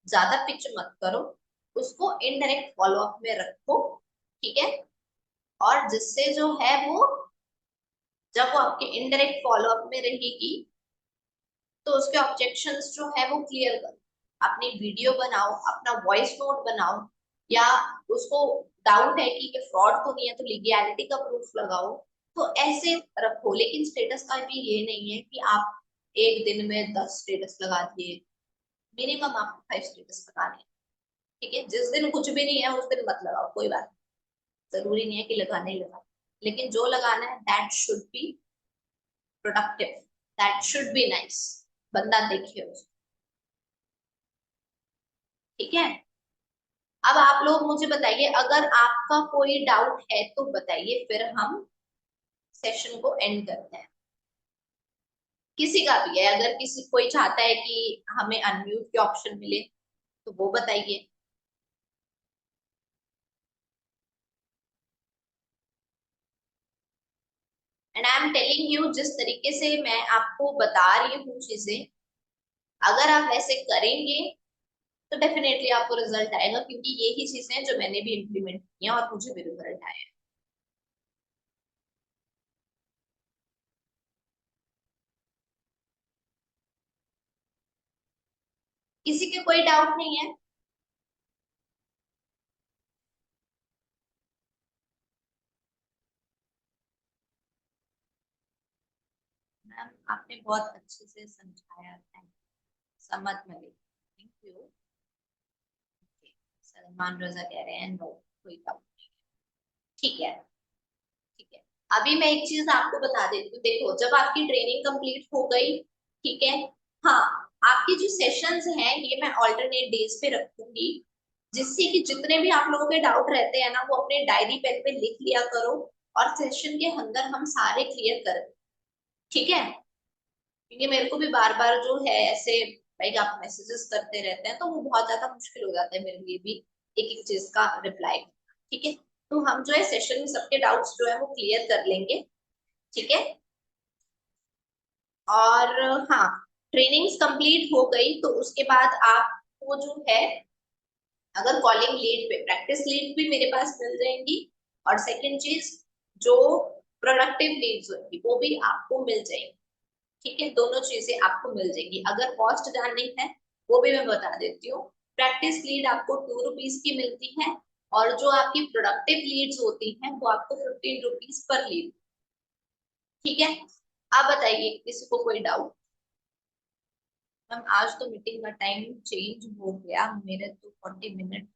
ज्यादा पिच मत करो, उसको इनडायरेक्ट फॉलो अप में रखो। ठीक है। और जिससे जो है वो, जब वो आपके इनडायरेक्ट फॉलो अप में रहेगी तो उसके ऑब्जेक्शंस जो है वो क्लियर करो। अपनी वीडियो बनाओ, अपना वॉइस नोट बनाओ, या उसको डाउट है कि फ्रॉड तो नहीं है तो लीगैलिटी का प्रूफ लगाओ। तो ऐसे रखो, लेकिन स्टेटस का भी ये नहीं है कि आप एक दिन में 10 स्टेटस लगा दिए। मिनिमम आपको 5 स्टेटस लगाने हैं। ठीक है। जिस दिन कुछ भी नहीं है उस दिन मत लगाओ, कोई बात नहीं। जरूरी नहीं है कि लगाना ही लगा, लेकिन जो लगाना है that should be productive, that should be nice, बंदा देखिए उसको। ठीक है। अब आप लोग मुझे बताइए, अगर आपका कोई डाउट है तो बताइए, फिर हम सेशन को एंड करते हैं। किसी का भी है, अगर किसी कोई चाहता है कि हमें अनम्यूट के ऑप्शन मिले तो वो बताइए। And I am telling you, जिस तरीके से मैं आपको बता रही हूँ चीजें, अगर आप वैसे करेंगे तो डेफिनेटली आपको रिजल्ट आएगा, क्योंकि यही चीजें हैं जो मैंने भी इम्प्लीमेंट की हैं और मुझे भी रिजल्ट आया है। किसी के कोई डाउट नहीं है? मैम आपने बहुत अच्छे से समझाया, थैंक समझ में गई, थैंक यू। सलमान रजा कह रहे हैं नो, कोई डाउट नहीं। ठीक है। ठीक है। अभी मैं एक चीज आपको बता देती हूँ, देखो जब आपकी ट्रेनिंग कंप्लीट हो गई, ठीक है, हाँ, आपके जो सेशंस हैं ये मैं ऑल्टरनेट डेज पे रखूंगी, जिससे कि जितने भी आप लोगों के डाउट रहते हैं ना वो अपने डायरी पेन पे लिख लिया करो, और सेशन के अंदर हम सारे क्लियर करें। ठीक है। क्योंकि मेरे को भी बार बार जो है ऐसे लाइक आप मैसेजेस करते रहते हैं तो वो बहुत ज्यादा मुश्किल हो जाता है मेरे लिए भी एक एक चीज का रिप्लाई। ठीक है। तो हम जो है सेशन में सबके डाउट्स जो है वो क्लियर कर लेंगे। ठीक है। और हाँ, ट्रेनिंग्स कंप्लीट हो गई तो उसके बाद आपको जो है, अगर कॉलिंग लीड पे प्रैक्टिस लीड भी मेरे पास मिल जाएंगी, और सेकंड चीज जो प्रोडक्टिव लीड्स होंगी वो भी आपको मिल जाएंगी। ठीक है। दोनों चीजें आपको मिल जाएंगी। अगर कॉस्ट जाननी है वो भी मैं बता देती हूँ। प्रैक्टिस लीड आपको 2 रुपीज की मिलती है, और जो आपकी प्रोडक्टिव लीड्स होती हैं वो आपको 15 रुपीज पर लीड। ठीक है। आप बताइए किसी को कोई डाउट? मैम आज तो मीटिंग का टाइम चेंज हो गया, मेरे तो 40 मिनट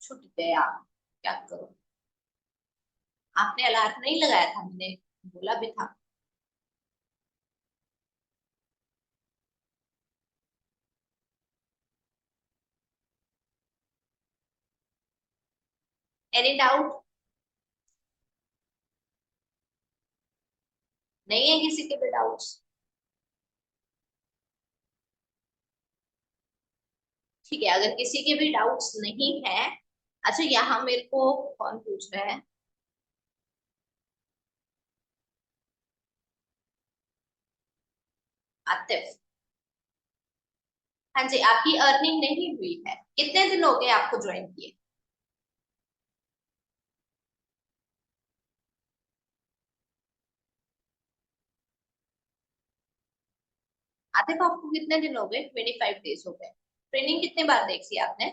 छूट गया, क्या करूं? आपने अलार्म नहीं लगाया था, मैंने बोला भी था। Any doubt? नहीं है किसी के भी डाउट्स? ठीक है, अगर किसी के भी डाउट्स नहीं है। अच्छा, यहाँ मेरे को कौन पूछ रहा है? आतिफ। हाँ जी, आपकी अर्निंग नहीं हुई है, कितने दिन हो गए आपको ज्वाइन किए? आतिफ आपको कितने दिन हो गए? 25 डेज हो गए। ट्रेनिंग कितने बार देखी आपने?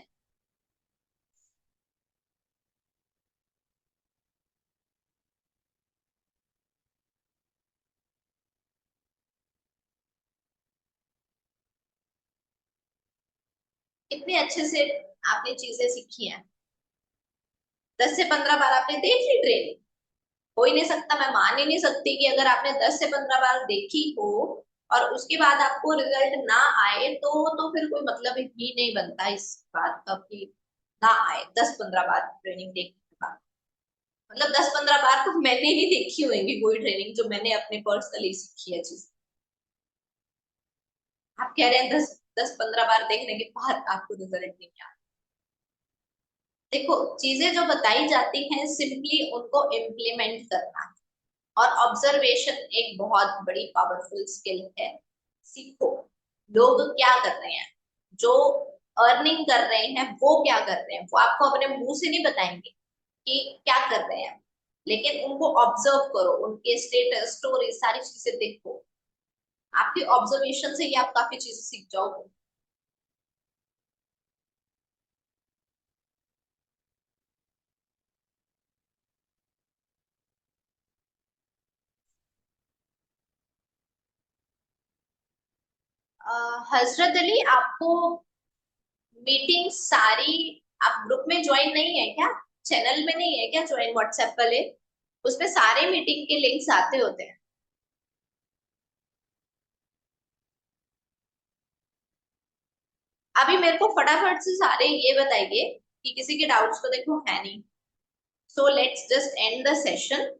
कितने अच्छे से आपने चीजें सीखी हैं? 10 से 15 बार आपने देख ली ट्रेनिंग? हो ही नहीं सकता, मैं मान ही नहीं सकती कि अगर आपने 10 से 15 बार देखी हो और उसके बाद आपको रिजल्ट ना आए तो फिर कोई मतलब ही नहीं बनता इस बात का कि ना आए 10-15 बार ट्रेनिंग देखने के बाद। मतलब 10-15 बार तो मैंने ही देखी होंगी कोई ट्रेनिंग जो मैंने अपने पर्सनली सीखी है चीज। आप कह रहे हैं 10-15 बार देखने के बाद आपको रिजल्ट नहीं आया। देखो, चीजें जो बताई जाती हैं सिंपली उनको इम्प्लीमेंट करना है। और ऑब्जर्वेशन एक बहुत बड़ी पावरफुल स्किल है। सीखो, लोग क्या कर रहे हैं, जो अर्निंग कर रहे हैं वो क्या कर रहे हैं, वो आपको अपने मुंह से नहीं बताएंगे कि क्या कर रहे हैं, लेकिन उनको ऑब्जर्व करो, उनके स्टेटस स्टोरी सारी चीजें देखो। आपकी ऑब्जर्वेशन से ही आप काफी चीजें सीख जाओगे। हजरत अली, आपको मीटिंग सारी, आप ग्रुप में ज्वाइन नहीं है क्या? चैनल में नहीं है क्या ज्वाइन, व्हाट्सएप वाले? उसमें सारे मीटिंग के लिंक्स आते होते हैं। अभी मेरे को फटाफट से सारे ये बताइए कि किसी के डाउट्स तो देखो है नहीं। So let's just and the session.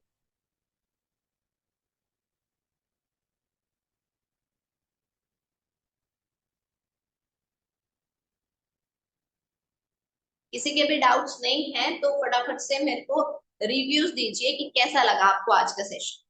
किसी के भी डाउट्स नहीं है तो फटाफट से मेरे को रिव्यूज दीजिए कि कैसा लगा आपको आज का सेशन।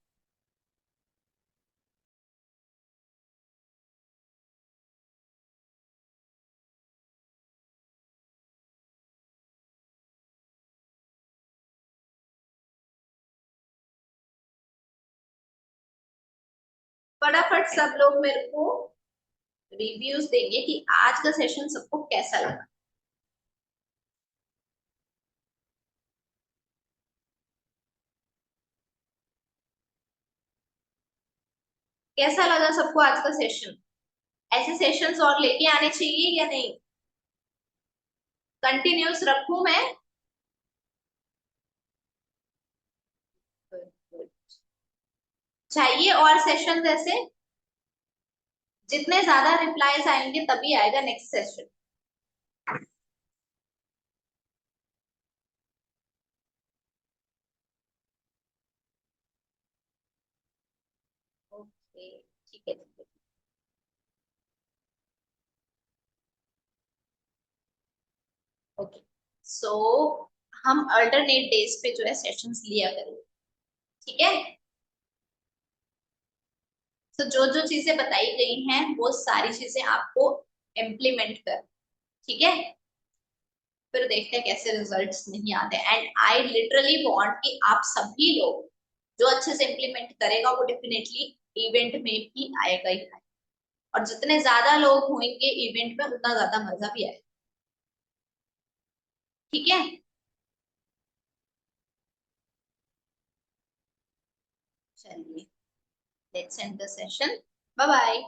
फटाफट सब लोग मेरे को रिव्यूज देंगे कि आज का सेशन सबको कैसा लगा। कैसा लगा सबको आज का सेशन? ऐसे सेशंस और लेके आने चाहिए या नहीं? कंटिन्यूस रखूं मैं? चाहिए और सेशंस ऐसे? जितने ज्यादा रिप्लाईज आएंगे तभी आएगा नेक्स्ट सेशन। ओके, ठीक है ठीक है। ओके, सो हम अल्टरनेट डेज पे जो है सेशंस लिया करेंगे, ठीक है? तो जो जो चीजें बताई गई हैं वो सारी चीजें आपको इम्प्लीमेंट कर, ठीक है? फिर देखते हैं कैसे रिजल्ट्स नहीं आते। एंड आई लिटरली वांट कि आप सभी लोग, जो अच्छे से इम्प्लीमेंट करेगा वो डेफिनेटली इवेंट में भी आएगा ही आएगा। और जितने ज्यादा लोग होंगे इवेंट में उतना ज्यादा मजा भी आएगा, ठीक है? चलिए, let's end the session. Bye bye.